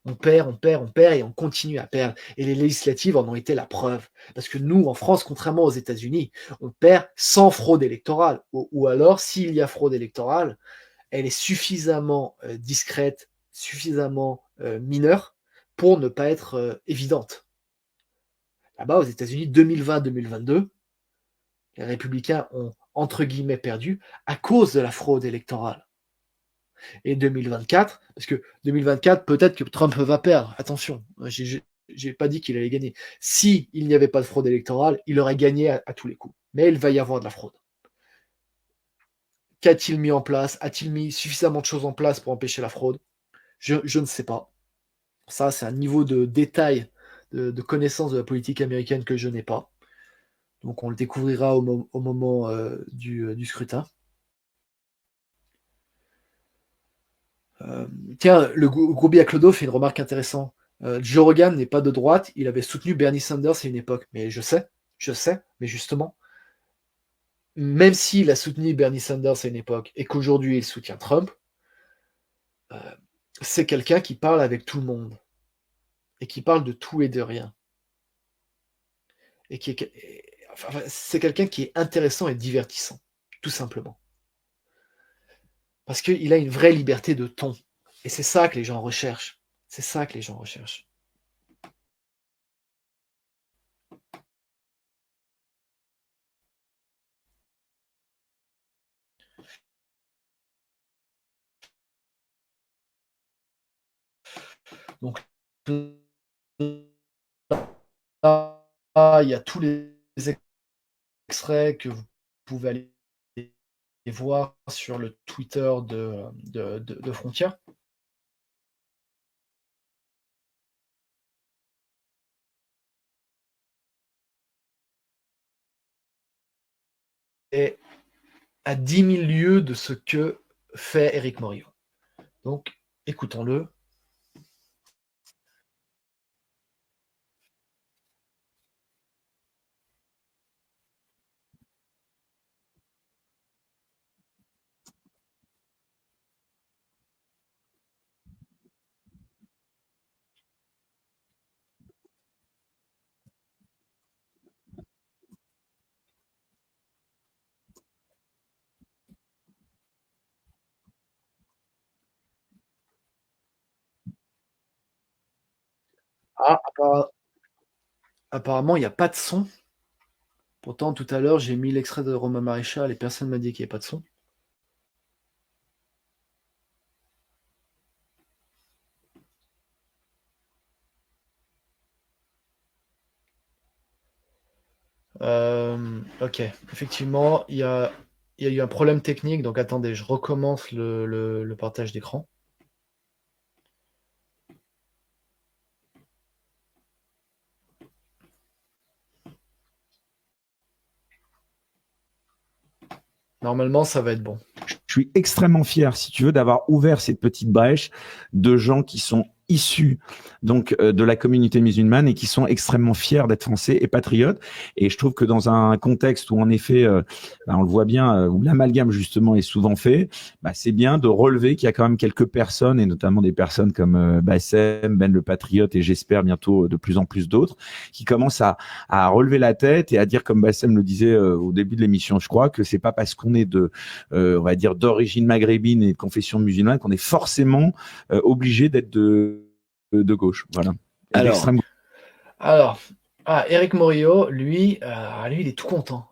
A: On perd, on perd, on perd et on continue à perdre. Et les législatives en ont été la preuve. Parce que nous, en France, contrairement aux États-Unis, on perd sans fraude électorale. Ou alors, s'il y a fraude électorale, elle est suffisamment discrète, suffisamment mineure pour ne pas être évidente. Là-bas, aux États-Unis, 2020-2022, les républicains ont, entre guillemets, perdu à cause de la fraude électorale. Et 2024, parce que 2024, peut-être que Trump va perdre. Attention, j'ai pas dit qu'il allait gagner. Si il n'y avait pas de fraude électorale, il aurait gagné à tous les coups. Mais il va y avoir de la fraude. Qu'a-t-il mis en place? A-t-il mis suffisamment de choses en place pour empêcher la fraude? Je ne sais pas. Ça, c'est un niveau de détail, de connaissance de la politique américaine que je n'ai pas. Donc on le découvrira au moment du scrutin. Tiens, le Groubier Clodo fait une remarque intéressante. Joe Rogan n'est pas de droite, il avait soutenu Bernie Sanders à une époque. Mais je sais, mais justement, même s'il a soutenu Bernie Sanders à une époque et qu'aujourd'hui il soutient Trump, c'est quelqu'un qui parle avec tout le monde et qui parle de tout et de rien. Et c'est quelqu'un qui est intéressant et divertissant, tout simplement. Parce qu'il a une vraie liberté de ton. Et c'est ça que les gens recherchent. C'est ça que les gens recherchent. Donc là, il y a tous les extraits que vous pouvez aller voir sur le Twitter de Frontières. Et à 10 000 lieues de ce que fait Éric Morillo. Donc, écoutons-le. Ah, apparemment, il n'y a pas de son. Pourtant, tout à l'heure, j'ai mis l'extrait de Romain Maréchal et personne ne m'a dit qu'il n'y avait pas de son. Ok, effectivement, il y a eu un problème technique, donc attendez, je recommence le partage d'écran. Normalement, ça va être bon.
C: Je suis extrêmement fier, si tu veux, d'avoir ouvert cette petite brèche de gens qui sont issus donc de la communauté musulmane et qui sont extrêmement fiers d'être français et patriotes. Et je trouve que dans un contexte où en effet, on le voit bien, où l'amalgame justement est souvent fait, c'est bien de relever qu'il y a quand même quelques personnes et notamment des personnes comme Bassem, Ben le Patriote et j'espère bientôt de plus en plus d'autres qui commencent à relever la tête et à dire comme Bassem le disait au début de l'émission, je crois que c'est pas parce qu'on est de, on va dire d'origine maghrébine et de confession musulmane qu'on est forcément obligé d'être de gauche, voilà.
A: Alors, Éric Morillo, lui, il est tout content.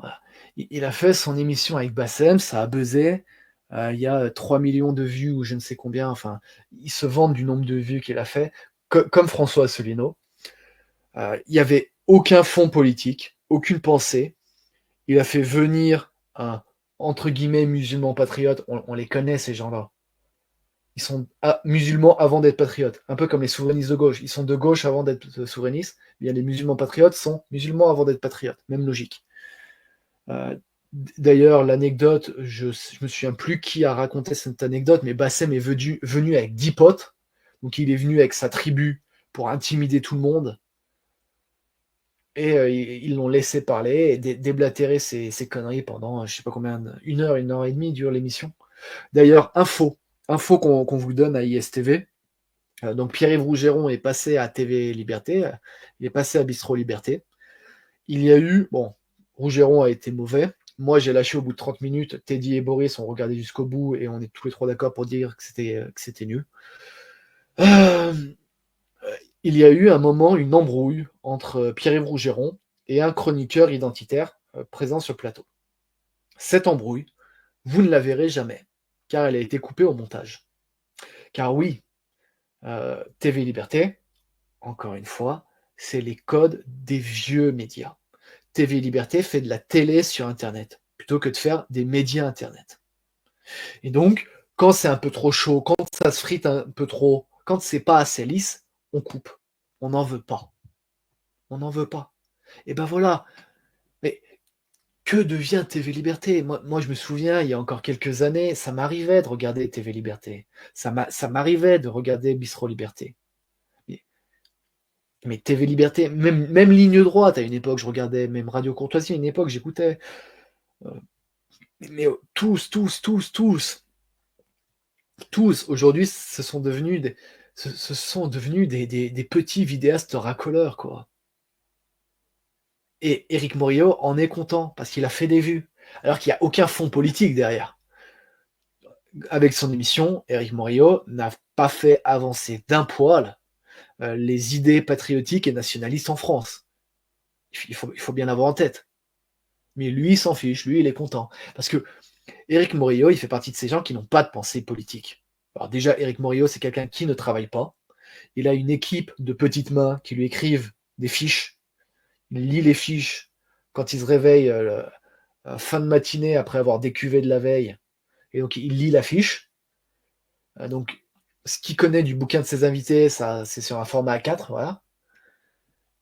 A: Il a fait son émission avec Bassem, ça a buzzé. Il y a 3 millions de vues ou je ne sais combien. Enfin, il se vante du nombre de vues qu'il a fait, comme François Asselineau. Il n'y avait aucun fond politique, aucune pensée. Il a fait venir un, entre guillemets, musulman patriote. On les connaît, ces gens-là. Ils sont musulmans avant d'être patriotes. Un peu comme les souverainistes de gauche. Ils sont de gauche avant d'être souverainistes. Bien, les musulmans patriotes sont musulmans avant d'être patriotes. Même logique. D'ailleurs, l'anecdote, je me souviens plus qui a raconté cette anecdote, mais Bassem est venu avec 10 potes. Donc il est venu avec sa tribu pour intimider tout le monde. Et ils l'ont laissé parler et déblatérer ses conneries pendant, je sais pas combien, 1 heure et demie dure l'émission. D'ailleurs, info qu'on vous donne à ISTV. Donc Pierre-Yves Rougeron est passé à TV Liberté, il est passé à Bistro Liberté. Il y a eu, bon, Rougeron a été mauvais. Moi, j'ai lâché au bout de 30 minutes. Teddy et Boris ont regardé jusqu'au bout et on est tous les trois d'accord pour dire que c'était nul. Il y a eu un moment une embrouille entre Pierre-Yves Rougeron et un chroniqueur identitaire présent sur le plateau. Cette embrouille, vous ne la verrez jamais, car elle a été coupée au montage. Car oui, TV Liberté, encore une fois, c'est les codes des vieux médias. TV Liberté fait de la télé sur Internet, plutôt que de faire des médias Internet. Et donc, quand c'est un peu trop chaud, quand ça se frite un peu trop, quand c'est pas assez lisse, on coupe. On n'en veut pas. On n'en veut pas. Et ben voilà. Mais que devient TV Liberté? Moi, je me souviens, il y a encore quelques années, ça m'arrivait de regarder TV Liberté. Ça m'arrivait de regarder Bistro Liberté. Mais TV Liberté, même Ligne Droite, à une époque, je regardais, même Radio Courtoisie, à une époque, j'écoutais. Mais tous, aujourd'hui, ce sont devenus des petits vidéastes racoleurs, quoi. Et Éric Morillo en est content, parce qu'il a fait des vues, alors qu'il n'y a aucun fond politique derrière. Avec son émission, Éric Morillo n'a pas fait avancer d'un poil les idées patriotiques et nationalistes en France. Il faut bien l'avoir en tête. Mais lui, il s'en fiche, lui, il est content. Parce que Éric Morillo, il fait partie de ces gens qui n'ont pas de pensée politique. Alors déjà, Éric Morillo, c'est quelqu'un qui ne travaille pas. Il a une équipe de petites mains qui lui écrivent des fiches. Il lit les fiches quand il se réveille fin de matinée après avoir décuvé de la veille. Et donc, il lit la fiche. Donc, ce qu'il connaît du bouquin de ses invités, ça, c'est sur un format A4, voilà.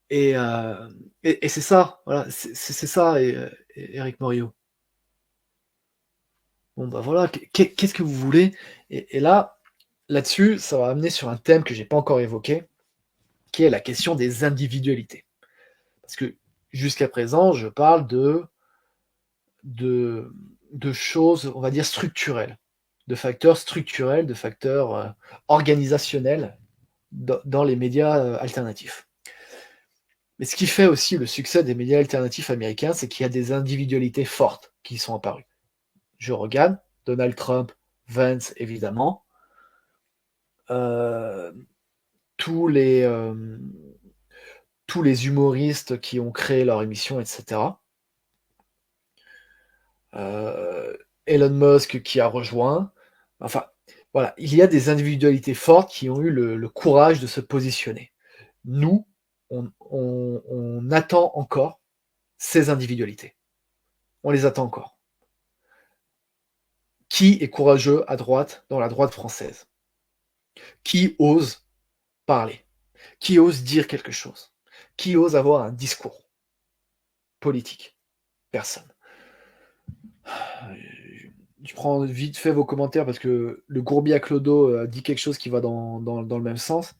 A: Et c'est ça, voilà, c'est ça, Éric Morillo. Bon, bah voilà, qu'est-ce que vous voulez? Et là-dessus, ça va amener sur un thème que j'ai pas encore évoqué, qui est la question des individualités. Parce que jusqu'à présent, je parle de choses, on va dire, structurelles, de facteurs structurels, de facteurs organisationnels dans les médias alternatifs. Mais ce qui fait aussi le succès des médias alternatifs américains, c'est qu'il y a des individualités fortes qui sont apparues. Joe Rogan, Donald Trump, Vance, évidemment, tous les humoristes qui ont créé leur émission, etc. Elon Musk qui a rejoint. Enfin, voilà, il y a des individualités fortes qui ont eu le courage de se positionner. Nous, on attend encore ces individualités. On les attend encore. Qui est courageux à droite, dans la droite française? Qui ose parler? Qui ose dire quelque chose? Qui ose avoir un discours politique? Personne. Je prends vite fait vos commentaires parce que le Gourbia Clodo dit quelque chose qui va dans le même sens.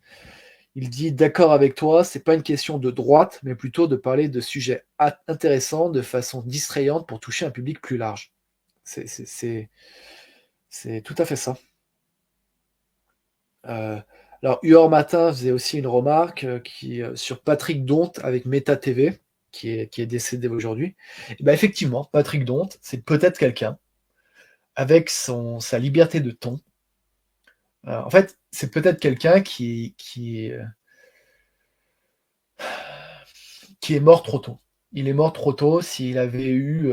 A: Il dit d'accord avec toi, c'est pas une question de droite, mais plutôt de parler de sujets intéressants de façon distrayante pour toucher un public plus large. C'est tout à fait ça. Alors, Huor Matin faisait aussi une remarque sur Patrick Donte avec Meta TV, qui est décédé aujourd'hui. Et ben effectivement, Patrick Donte, c'est peut-être quelqu'un avec sa liberté de ton. En fait, c'est peut-être quelqu'un qui est mort trop tôt. Il est mort trop tôt. S'il avait eu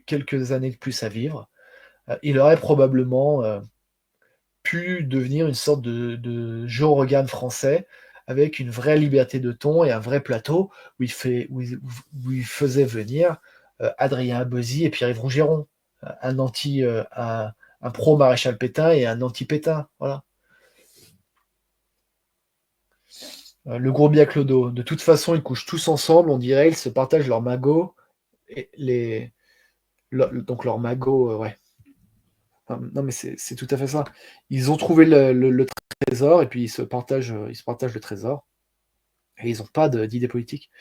A: quelques années de plus à vivre, il aurait probablement pu devenir une sorte de Joe Rogan français, avec une vraie liberté de ton et un vrai plateau où il faisait venir Adrien Abozy et Pierre-Yves Rougeron, un pro-maréchal Pétain et un anti-Pétain. Voilà. Le gros Clodo. De toute façon, ils couchent tous ensemble, on dirait, ils se partagent leurs magots. Donc leurs magots, ouais. Enfin, non, mais c'est tout à fait ça. Ils ont trouvé le trésor et puis ils se partagent le trésor. Et ils n'ont pas d'idée politique.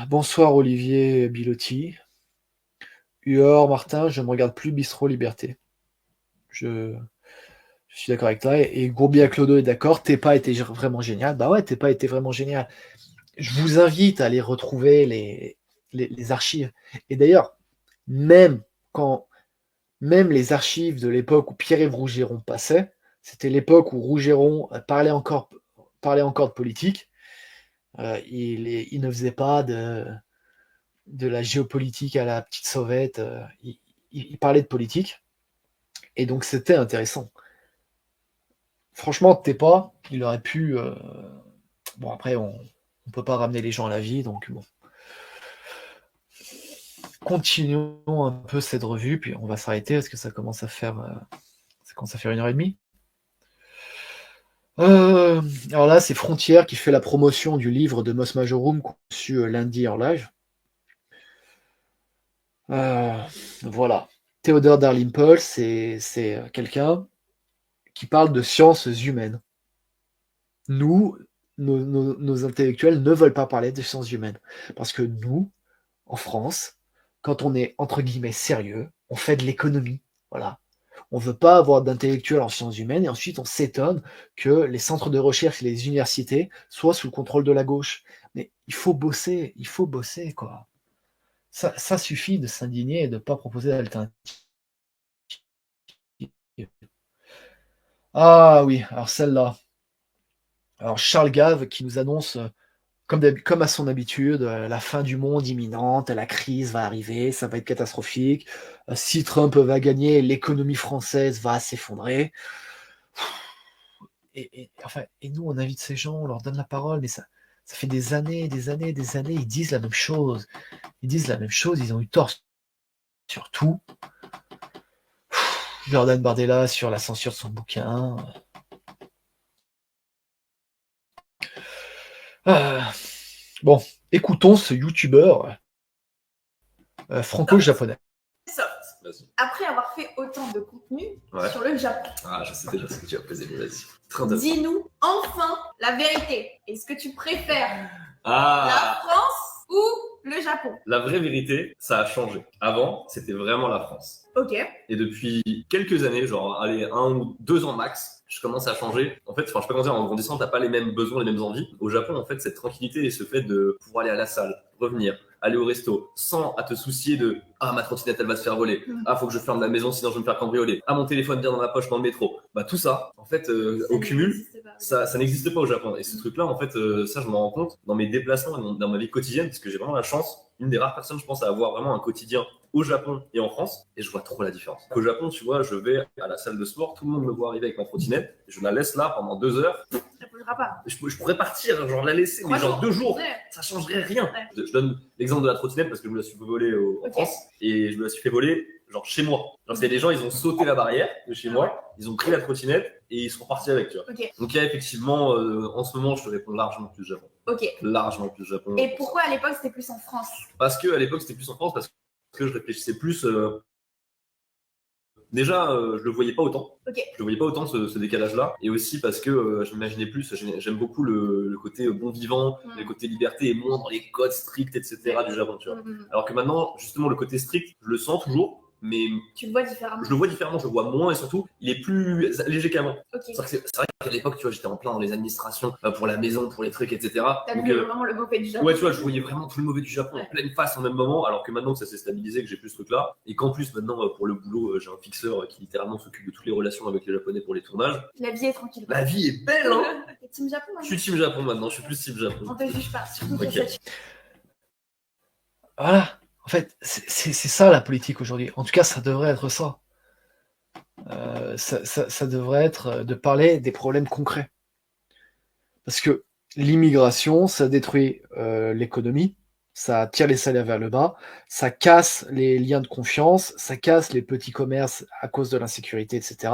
A: Bonsoir Olivier Bilotti. Huor Martin, je ne regarde plus Bistro Liberté. Je suis d'accord avec toi. Et Gourbia Clodo est d'accord. Tepa était vraiment génial. Bah ouais, Tepa était vraiment génial. Je vous invite à aller retrouver les archives. Et d'ailleurs, même les archives de l'époque où Pierre-Yves Rougeron passait, c'était l'époque où Rougeron parlait encore de politique. Il ne faisait pas de la géopolitique à la petite sauvette. Il parlait de politique. Et donc, c'était intéressant. Franchement, Tepa, il aurait pu... Bon, après, on ne peut pas ramener les gens à la vie, donc bon. Continuons un peu cette revue, puis on va s'arrêter parce que ça commence à faire 1h30. Alors là, c'est Frontières qui fait la promotion du livre de Mos Majorum conçu lundi en live. Voilà. Théodore Dalrymple, c'est quelqu'un qui parle de sciences humaines. Nous, nos intellectuels ne veulent pas parler de sciences humaines. Parce que nous, en France, quand on est entre guillemets sérieux, on fait de l'économie. Voilà. On ne veut pas avoir d'intellectuels en sciences humaines et ensuite on s'étonne que les centres de recherche et les universités soient sous le contrôle de la gauche. Mais il faut bosser, quoi. Ça suffit de s'indigner et de ne pas proposer d'alternative. Ah oui, alors celle-là. Alors Charles Gave qui nous annonce, comme à son habitude, la fin du monde imminente, la crise va arriver, ça va être catastrophique. Si Trump va gagner, l'économie française va s'effondrer. Et nous, on invite ces gens, on leur donne la parole, mais ça fait des années, ils disent la même chose. Ils ont eu tort sur tout. Jordan Bardella sur la censure de son bouquin. Bon, écoutons ce youtubeur franco-japonais.
D: Après avoir fait autant de contenu sur le Japon.
E: Ah, je sais déjà ce que tu vas poser, mais vas-y.
D: Dis-nous enfin la vérité. Est-ce que tu préfères la France ou le Japon?
E: La vraie vérité, ça a changé. Avant, c'était vraiment la France.
D: Ok.
E: Et depuis quelques années, genre, 1 ou 2 ans max, je commence à changer. En fait, je peux pas dire, en grandissant, t'as pas les mêmes besoins, les mêmes envies. Au Japon, en fait, cette tranquillité et ce fait de pouvoir aller à la salle, revenir, aller au resto, sans à te soucier de « Ah, ma trottinette, elle va se faire voler. Ah, faut que je ferme la maison, sinon je vais me faire cambrioler. Ah, mon téléphone vient dans ma poche dans le métro. » Bah, tout ça, en fait, au cumul, ça n'existe pas au Japon. Et ce truc-là, en fait, ça, je me rends compte dans mes déplacements, dans ma vie quotidienne, parce que j'ai vraiment la chance, une des rares personnes, je pense, à avoir vraiment un quotidien au Japon et en France, et je vois trop la différence. Au Japon, tu vois, je vais à la salle de sport, tout le monde me voit arriver avec ma trottinette, je la laisse là pendant 2 heures.
D: Ça bougera pas.
E: Je pourrais partir, genre la laisser, mais genre 2 jours, ça changerait rien. Ouais. Je donne l'exemple de la trottinette parce que je me la suis fait voler en France, et je me la suis fait voler genre chez moi. Genre c'est des gens, ils ont sauté la barrière de chez moi, ils ont pris la trottinette et ils sont partis avec, tu vois. Donc il y a effectivement, en ce moment, je te réponds largement plus Japon. Largement plus Japon.
D: Et pourquoi à l'époque c'était plus en France?
E: Parce que à l'époque c'était plus en France, parce que je réfléchissais plus. Déjà, je le voyais pas autant. Je le voyais pas autant ce décalage-là, et aussi parce que je m'imaginais plus. J'aime beaucoup le côté bon vivant, le côté liberté, et moins dans les codes stricts, etc. du Japon, tu vois. Alors que maintenant, justement, le côté strict, je le sens toujours, mais
D: tu le vois différemment.
E: Je le vois différemment, je le vois moins, et surtout, il est plus léger qu'avant. C'est vrai qu'à l'époque, tu vois, j'étais en plein dans les administrations pour la maison, pour les trucs, etc.
D: T'as vu vraiment le mauvais du Japon.
E: Ouais, tu vois, je voyais vraiment tout le mauvais du Japon en pleine face en même moment, alors que maintenant que ça s'est stabilisé, que j'ai plus ce truc-là, et qu'en plus maintenant pour le boulot, j'ai un fixeur qui littéralement s'occupe de toutes les relations avec les Japonais pour les tournages.
D: La vie est tranquille.
E: La vie est belle, hein.
D: T'es team Japon maintenant?
E: Je suis team Japon maintenant, je suis plus team Japon.
D: On te juge pas, surtout
A: Voilà. En fait, c'est ça la politique aujourd'hui. En tout cas, ça devrait être ça. Ça devrait être de parler des problèmes concrets. Parce que l'immigration, ça détruit l'économie, ça tire les salaires vers le bas, ça casse les liens de confiance, ça casse les petits commerces à cause de l'insécurité, etc.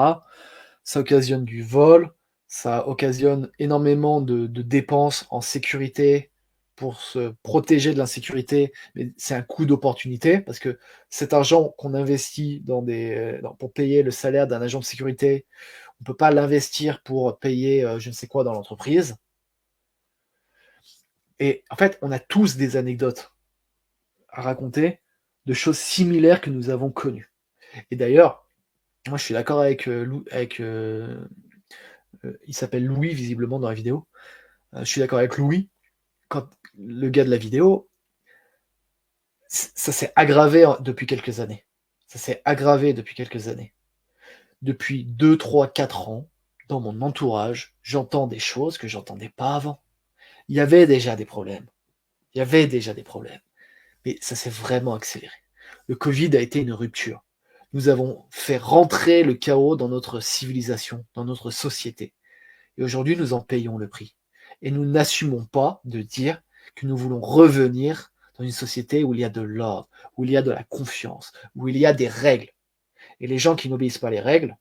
A: Ça occasionne du vol, ça occasionne énormément de dépenses en sécurité pour se protéger de l'insécurité, mais c'est un coût d'opportunité parce que cet argent qu'on investit pour payer le salaire d'un agent de sécurité, on ne peut pas l'investir pour payer je ne sais quoi dans l'entreprise. Et en fait, on a tous des anecdotes à raconter de choses similaires que nous avons connues. Et d'ailleurs, moi je suis d'accord avec il s'appelle Louis visiblement dans la vidéo. Je suis d'accord avec Louis, quand le gars de la vidéo, ça s'est aggravé depuis quelques années. Ça s'est aggravé depuis quelques années. Depuis 2, 3, 4 ans, dans mon entourage, j'entends des choses que j'entendais pas avant. Il y avait déjà des problèmes. Il y avait déjà des problèmes. Mais ça s'est vraiment accéléré. Le Covid a été une rupture. Nous avons fait rentrer le chaos dans notre civilisation, dans notre société. Et aujourd'hui, nous en payons le prix. Et nous n'assumons pas de dire que nous voulons revenir dans une société où il y a de l'ordre, où il y a de la confiance, où il y a des règles. Et les gens qui n'obéissent pas les règles,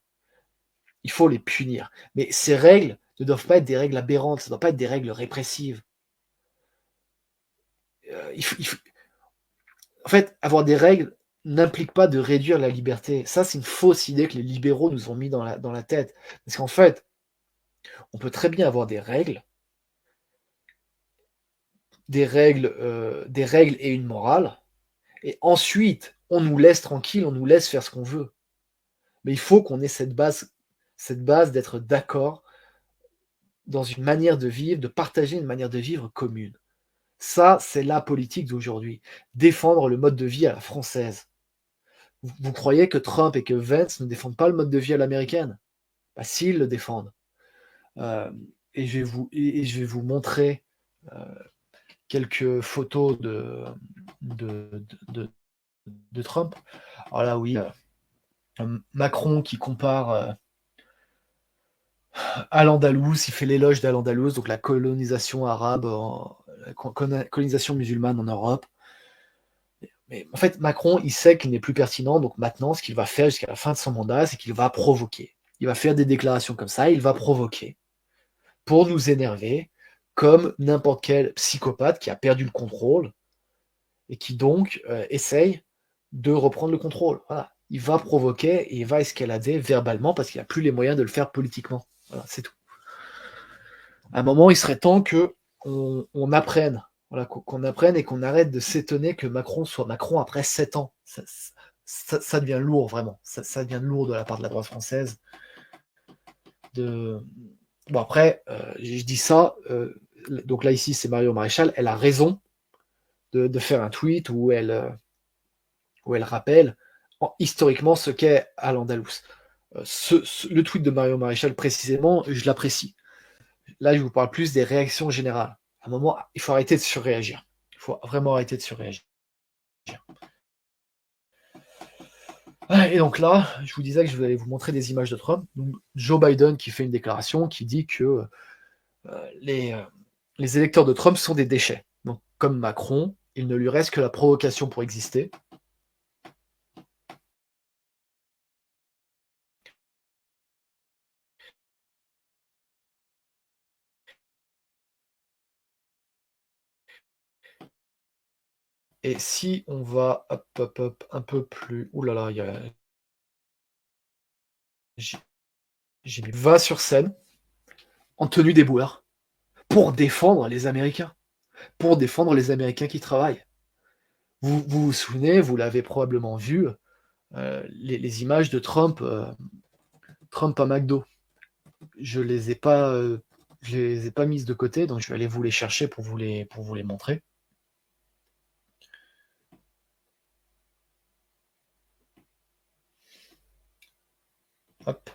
A: il faut les punir. Mais ces règles ne doivent pas être des règles aberrantes, ça ne doit pas être des règles répressives. En fait, avoir des règles n'implique pas de réduire la liberté. Ça, c'est une fausse idée que les libéraux nous ont mis dans la tête. Parce qu'en fait, on peut très bien avoir des règles et une morale, et ensuite, on nous laisse tranquille, on nous laisse faire ce qu'on veut. Mais il faut qu'on ait cette base d'être d'accord dans une manière de vivre, de partager une manière de vivre commune. Ça, c'est la politique d'aujourd'hui. Défendre le mode de vie à la française. Vous croyez que Trump et que Vance ne défendent pas le mode de vie à l'américaine? Bah, s'ils le défendent. Et je vais vous montrer quelques photos de Trump. Alors là, oui, Macron qui compare Al-Andalus, il fait l'éloge d'Al-Andalus, donc la colonisation arabe, la colonisation musulmane en Europe. Mais en fait, Macron, il sait qu'il n'est plus pertinent, donc maintenant, ce qu'il va faire jusqu'à la fin de son mandat, c'est qu'il va provoquer. Il va faire des déclarations comme ça, il va provoquer pour nous énerver, comme n'importe quel psychopathe qui a perdu le contrôle et qui donc essaye de reprendre le contrôle. Voilà. Il va provoquer et il va escalader verbalement parce qu'il n'a plus les moyens de le faire politiquement. Voilà, c'est tout. À un moment, il serait temps qu'on apprenne. Voilà, qu'on apprenne et qu'on arrête de s'étonner que Macron soit Macron après 7 ans. Ça devient lourd, vraiment. Ça devient lourd de la part de la droite française. Bon, après, je dis ça. Donc là, ici, c'est Marion Maréchal. Elle a raison de faire un tweet où elle rappelle historiquement ce qu'est Al-Andalus. Le tweet de Marion Maréchal, précisément, je l'apprécie. Là, je vous parle plus des réactions générales. À un moment, il faut arrêter de surréagir. Il faut vraiment arrêter de surréagir. Et donc là, je vous disais que je voulais vous montrer des images de Trump. Donc, Joe Biden qui fait une déclaration qui dit que les électeurs de Trump sont des déchets. Donc, comme Macron, il ne lui reste que la provocation pour exister. Et si on va un peu plus... Ouh là là, il y a... va sur scène en tenue d'éboueur pour défendre les Américains. Pour défendre les Américains qui travaillent. Vous souvenez, vous l'avez probablement vu, les images de Trump à McDo. Je les ai pas mises de côté, donc je vais aller vous les chercher pour vous les montrer. Hop.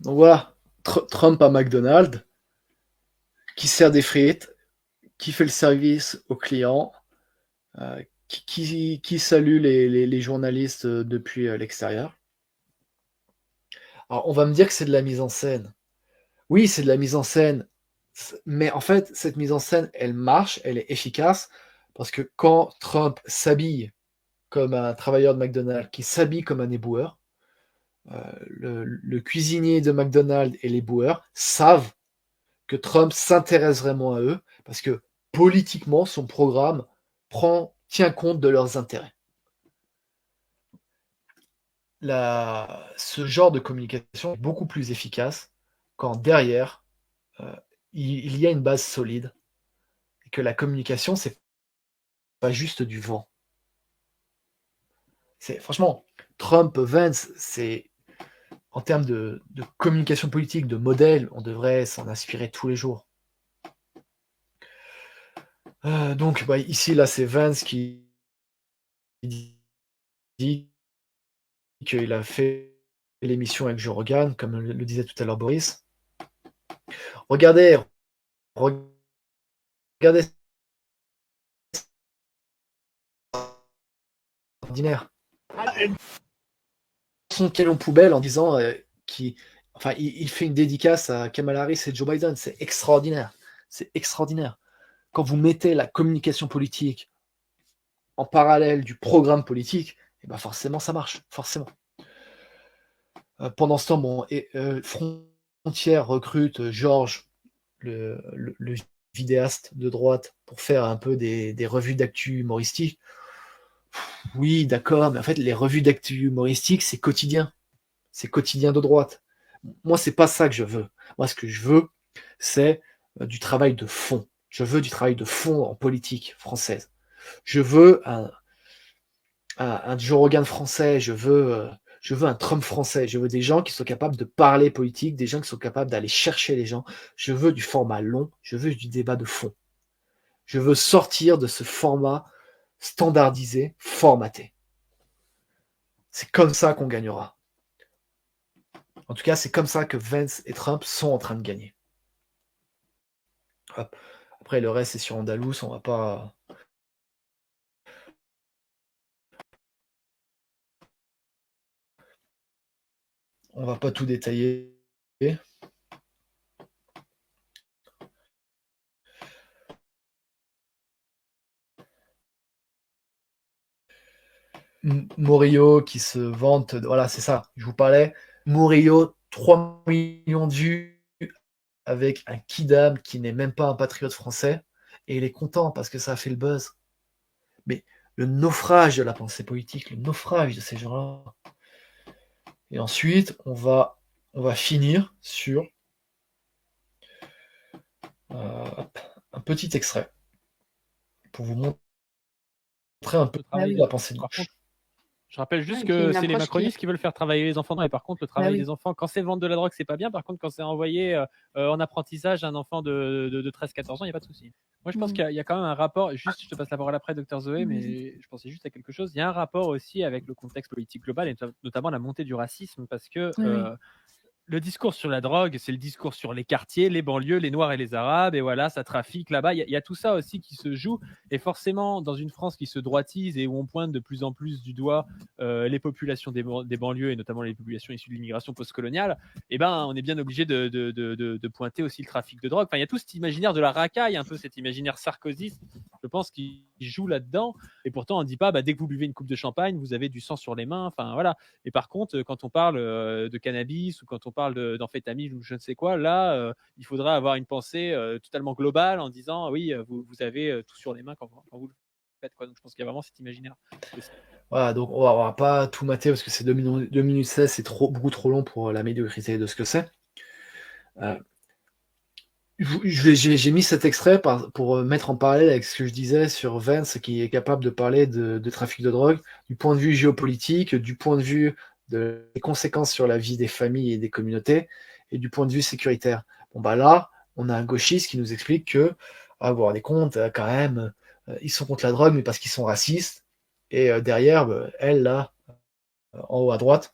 A: Donc voilà, Trump à McDonald's, qui sert des frites, qui fait le service aux clients, qui salue les journalistes depuis l'extérieur. Alors, on va me dire que c'est de la mise en scène. Oui, c'est de la mise en scène, mais en fait, cette mise en scène, elle marche, elle est efficace, parce que quand Trump s'habille comme un travailleur de McDonald's, qui s'habille comme un éboueur, le cuisinier de McDonald's et l'éboueur savent que Trump s'intéresse vraiment à eux, parce que politiquement, son programme tient compte de leurs intérêts. Ce genre de communication est beaucoup plus efficace quand derrière, il y a une base solide, et que la communication, c'est pas juste du vent. Franchement, Trump-Vance, c'est en termes de communication politique, de modèle, on devrait s'en inspirer tous les jours. Donc, ici, là, c'est Vance qui dit qu'il a fait l'émission avec Joe Rogan, comme le disait tout à l'heure Boris. Regardez ordinaire. Son talon poubelle en disant il fait une dédicace à Kamala Harris et Joe Biden. C'est extraordinaire. C'est extraordinaire. Quand vous mettez la communication politique en parallèle du programme politique, et ben forcément ça marche. Forcément. Pendant ce temps, Frontière recrute Georges, le vidéaste de droite, pour faire un peu des revues d'actu humoristiques. Oui, d'accord, mais en fait, les revues d'actu humoristiques, c'est quotidien. C'est quotidien de droite. Moi, c'est pas ça que je veux. Moi, ce que je veux, c'est du travail de fond. Je veux du travail de fond en politique française. Je veux un Joe Rogan français. Je veux un Trump français. Je veux des gens qui sont capables de parler politique, des gens qui sont capables d'aller chercher les gens. Je veux du format long. Je veux du débat de fond. Je veux sortir de ce format standardisé, formaté. C'est comme ça qu'on gagnera. En tout cas, c'est comme ça que Vance et Trump sont en train de gagner. Hop. Après, le reste, c'est sur Andalous, on va pas... On va pas tout détailler. Murillo qui se vante, voilà, c'est ça, je vous parlais. Murillo, 3 millions de vues avec un kidam qui n'est même pas un patriote français, et il est content parce que ça a fait le buzz. Mais le naufrage de la pensée politique, le naufrage de ces gens-là. Et ensuite, on va finir sur un petit extrait pour vous montrer un peu la pensée de gauche.
F: Je rappelle juste que c'est les macronistes qui veulent faire travailler les enfants. Et par contre, le travail des enfants, quand c'est vendre de la drogue, c'est pas bien. Par contre, quand c'est envoyer en apprentissage un enfant de 13-14 ans, il n'y a pas de souci. Moi, je pense qu'il y a quand même un rapport. Juste, je te passe la parole après, Dr Zoé, mais je pensais juste à quelque chose. Il y a un rapport aussi avec le contexte politique global et notamment la montée du racisme, parce que le discours sur la drogue, c'est le discours sur les quartiers, les banlieues, les Noirs et les Arabes, et voilà, ça trafique là-bas. Il y a tout ça aussi qui se joue, et forcément, dans une France qui se droitise et où on pointe de plus en plus du doigt les populations des banlieues, et notamment les populations issues de l'immigration postcoloniale, on est bien obligé de pointer aussi le trafic de drogue. Enfin, il y a tout cet imaginaire de la racaille, un peu cet imaginaire sarkozyste, je pense, qui joue là-dedans, et pourtant, on ne dit pas, dès que vous buvez une coupe de champagne, vous avez du sang sur les mains, enfin, voilà. Et par contre, quand on parle de cannabis, ou quand on parle d'amphétamine ou je ne sais quoi, là, il faudra avoir une pensée totalement globale en disant oui, vous avez tout sur les mains quand vous le faites, quoi. Donc je pense qu'il y a vraiment cet imaginaire.
A: Voilà, donc on va pas tout mater parce que c'est 2 minutes 16, c'est beaucoup trop long pour la médiocrité de ce que c'est. J'ai mis cet extrait pour mettre en parallèle avec ce que je disais sur Vance, qui est capable de parler de trafic de drogue du point de vue géopolitique, du point de vue des conséquences sur la vie des familles et des communautés, et du point de vue sécuritaire. Là, on a un gauchiste qui nous explique que, vous vous rendez compte, quand même, ils sont contre la drogue, mais parce qu'ils sont racistes. Et derrière, elle, là, en haut à droite,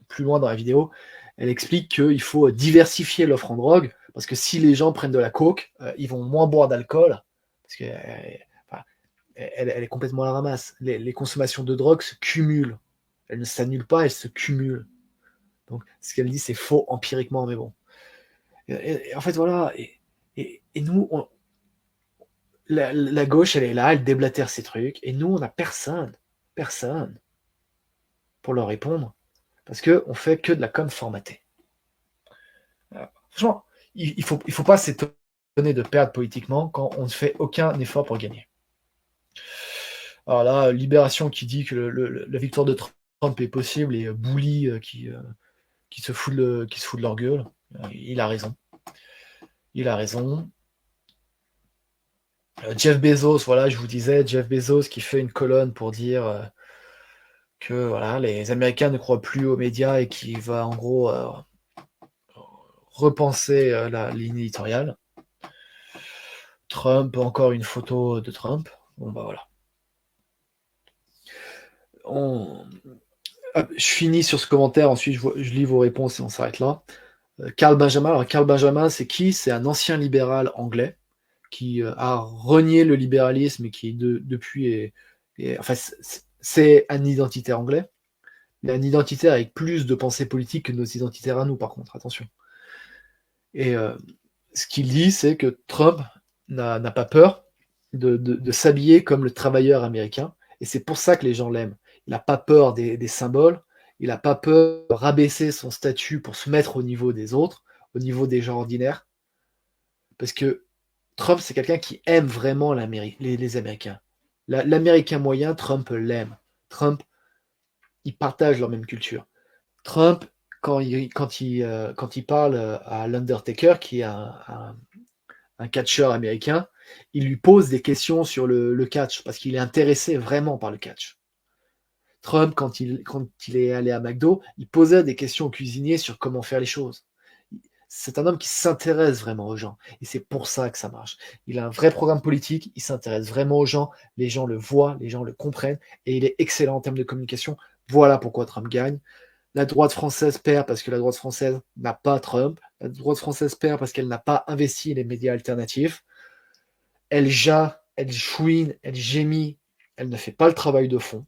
A: plus loin dans la vidéo, elle explique qu'il faut diversifier l'offre en drogue, parce que si les gens prennent de la coke, ils vont moins boire d'alcool, parce que elle est complètement à la ramasse. Les consommations de drogue se cumulent. Elles ne s'annulent pas, elles se cumulent. Donc, ce qu'elle dit, c'est faux empiriquement, mais bon. Et en fait, voilà. Et nous, la gauche, elle est là, elle déblatère ces trucs, et nous, on n'a personne pour leur répondre, parce qu'on fait que de la com formatée. Alors, franchement, il faut pas s'étonner de perdre politiquement quand on ne fait aucun effort pour gagner. Alors là, Libération qui dit que la victoire de Trump est possible, et Bouli qui se fout de leur gueule, il a raison. Jeff Bezos, voilà, je vous disais, Jeff Bezos qui fait une colonne pour dire que voilà, les Américains ne croient plus aux médias et qui va en gros repenser la ligne éditoriale. Trump, encore une photo de Trump. Bon bah voilà. Je finis sur ce commentaire, ensuite je lis vos réponses et on s'arrête là. Karl Benjamin. Alors Karl Benjamin, c'est qui? C'est un ancien libéral anglais qui a renié le libéralisme et qui depuis enfin c'est un identitaire anglais, mais un identitaire avec plus de pensée politique que nos identitaires à nous, par contre, attention. Et ce qu'il dit, c'est que Trump n'a pas peur de s'habiller comme le travailleur américain, et c'est pour ça que les gens l'aiment. Il n'a pas peur des symboles, il n'a pas peur de rabaisser son statut pour se mettre au niveau des autres, au niveau des gens ordinaires, parce que Trump, c'est quelqu'un qui aime vraiment les Américains. L'Américain moyen, Trump l'aime. Trump, ils partagent leur même culture. Trump, quand il parle à l'Undertaker, qui est un catcheur américain, il lui pose des questions sur le catch, parce qu'il est intéressé vraiment par le catch. Trump, quand il est allé à McDo, il posait des questions aux cuisiniers sur comment faire les choses. C'est un homme qui s'intéresse vraiment aux gens. Et c'est pour ça que ça marche. Il a un vrai programme politique, il s'intéresse vraiment aux gens, les gens le voient, les gens le comprennent, et il est excellent en termes de communication. Voilà pourquoi Trump gagne. La droite française perd parce que la droite française n'a pas Trump. La droite française perd parce qu'elle n'a pas investi les médias alternatifs. Elle jatte, elle chouine, elle gémit, elle ne fait pas le travail de fond.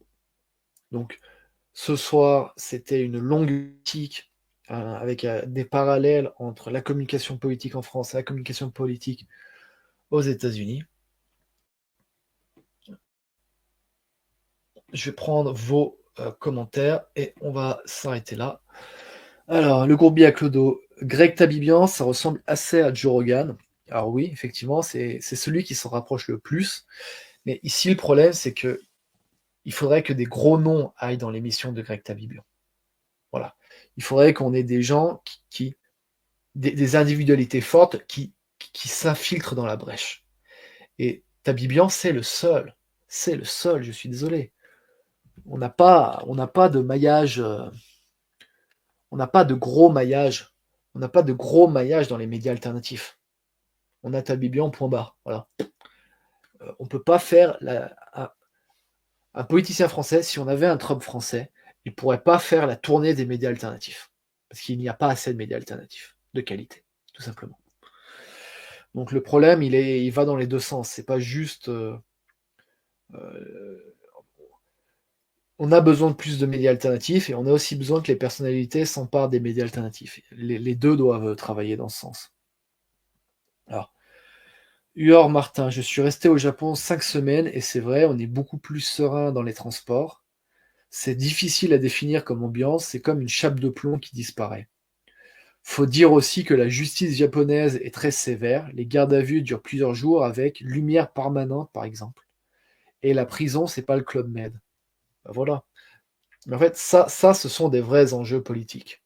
A: Donc, ce soir, c'était une longue critique avec des parallèles entre la communication politique en France et la communication politique aux États-Unis. Je vais prendre vos commentaires et on va s'arrêter là. Alors, le gourbier à Clodo, Greg Tabibian, ça ressemble assez à Joe Rogan. Alors oui, effectivement, c'est celui qui s'en rapproche le plus. Mais ici, le problème, c'est que il faudrait que des gros noms aillent dans l'émission de Greg Tabibian. Voilà. Il faudrait qu'on ait des gens des individualités fortes qui s'infiltrent dans la brèche. Et Tabibian, c'est le seul, je suis désolé. On n'a pas de maillage, on n'a pas de gros maillage, dans les médias alternatifs. On a Tabibian, point barre. Voilà. On peut pas faire un politicien français, si on avait un Trump français, il ne pourrait pas faire la tournée des médias alternatifs. Parce qu'il n'y a pas assez de médias alternatifs de qualité, tout simplement. Donc le problème, il va dans les deux sens. C'est pas juste... on a besoin de plus de médias alternatifs et on a aussi besoin que les personnalités s'emparent des médias alternatifs. Les deux doivent travailler dans ce sens. Alors, Huor Martin, je suis resté au Japon 5 semaines et c'est vrai, on est beaucoup plus serein dans les transports. C'est difficile à définir comme ambiance, c'est comme une chape de plomb qui disparaît. Faut dire aussi que la justice japonaise est très sévère, les gardes à vue durent plusieurs jours avec lumière permanente par exemple. Et la prison, c'est pas le Club Med. Ben voilà. Mais en fait, ça, ce sont des vrais enjeux politiques.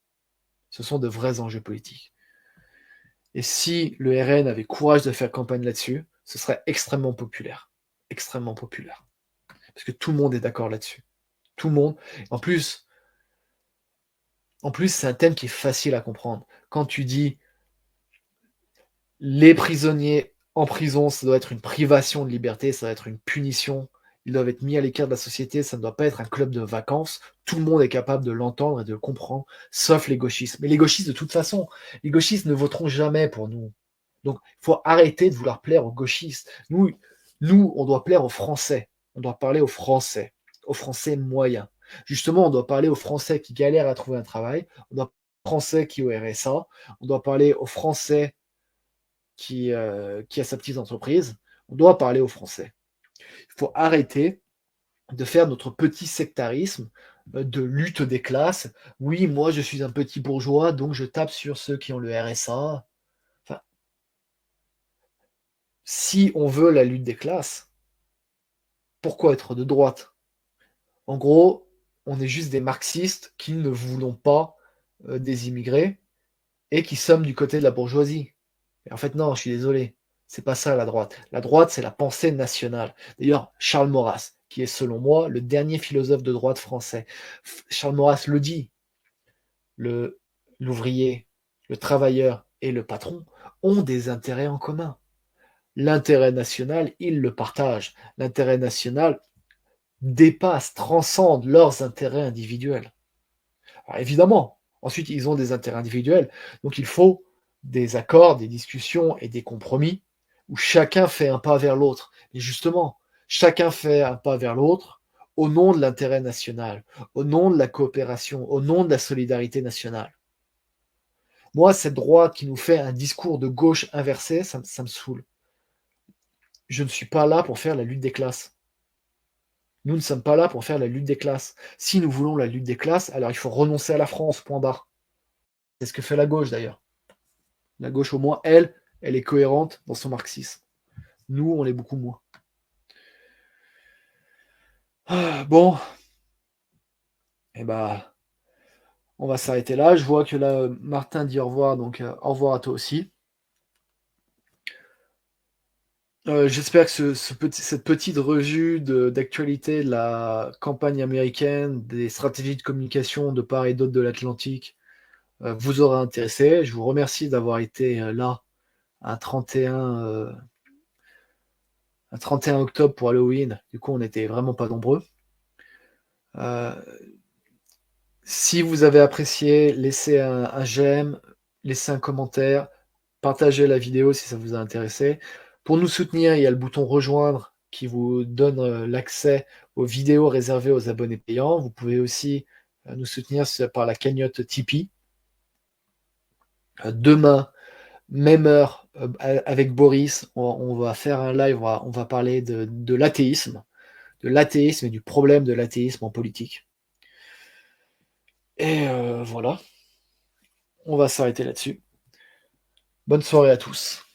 A: Et si le RN avait courage de faire campagne là-dessus, ce serait extrêmement populaire. Parce que tout le monde est d'accord là-dessus. Tout le monde. En plus, c'est un thème qui est facile à comprendre. Quand tu dis les prisonniers en prison, ça doit être une privation de liberté, ça doit être une punition, ils doivent être mis à l'écart de la société, ça ne doit pas être un club de vacances, tout le monde est capable de l'entendre et de le comprendre, sauf les gauchistes. Mais les gauchistes, de toute façon, les gauchistes ne voteront jamais pour nous. Donc, il faut arrêter de vouloir plaire aux gauchistes. Nous, on doit plaire aux Français. On doit parler aux Français moyens. Justement, on doit parler aux Français qui galèrent à trouver un travail, on doit parler aux Français qui ont RSA, on doit parler aux Français qui a sa petite entreprise, on doit parler aux Français. Il faut arrêter de faire notre petit sectarisme de lutte des classes. Oui, moi je suis un petit bourgeois, donc je tape sur ceux qui ont le RSA. Enfin, si on veut la lutte des classes, pourquoi être de droite? En gros, on est juste des marxistes qui ne voulons pas des immigrés et qui sommes du côté de la bourgeoisie. Et en fait, non, je suis désolé. C'est pas ça la droite. La droite, c'est la pensée nationale. D'ailleurs, Charles Maurras, qui est selon moi le dernier philosophe de droite français, Charles Maurras le dit, l'ouvrier, le travailleur et le patron ont des intérêts en commun. L'intérêt national, ils le partagent. L'intérêt national dépasse, transcende leurs intérêts individuels. Alors évidemment, ensuite, ils ont des intérêts individuels, donc il faut des accords, des discussions et des compromis où chacun fait un pas vers l'autre. Et justement, chacun fait un pas vers l'autre au nom de l'intérêt national, au nom de la coopération, au nom de la solidarité nationale. Moi, cette droite qui nous fait un discours de gauche inversé, ça me saoule. Je ne suis pas là pour faire la lutte des classes. Nous ne sommes pas là pour faire la lutte des classes. Si nous voulons la lutte des classes, alors il faut renoncer à la France, point barre. C'est ce que fait la gauche d'ailleurs. La gauche, au moins, elle est cohérente dans son marxisme. Nous, on l'est beaucoup moins. Bon. Eh ben, on va s'arrêter là. Je vois que là, Martin dit au revoir, donc au revoir à toi aussi. J'espère que cette petite revue d'actualité de la campagne américaine, des stratégies de communication de part et d'autre de l'Atlantique, vous aura intéressé. Je vous remercie d'avoir été là un 31 octobre pour Halloween. Du coup, on n'était vraiment pas nombreux. Si vous avez apprécié, laissez un j'aime, laissez un commentaire, partagez la vidéo si ça vous a intéressé. Pour nous soutenir, il y a le bouton rejoindre qui vous donne l'accès aux vidéos réservées aux abonnés payants. Vous pouvez aussi nous soutenir par la cagnotte Tipeee. Demain, même heure, avec Boris, on va faire un live, on va parler de l'athéisme et du problème de l'athéisme en politique. Et voilà, on va s'arrêter là-dessus. Bonne soirée à tous.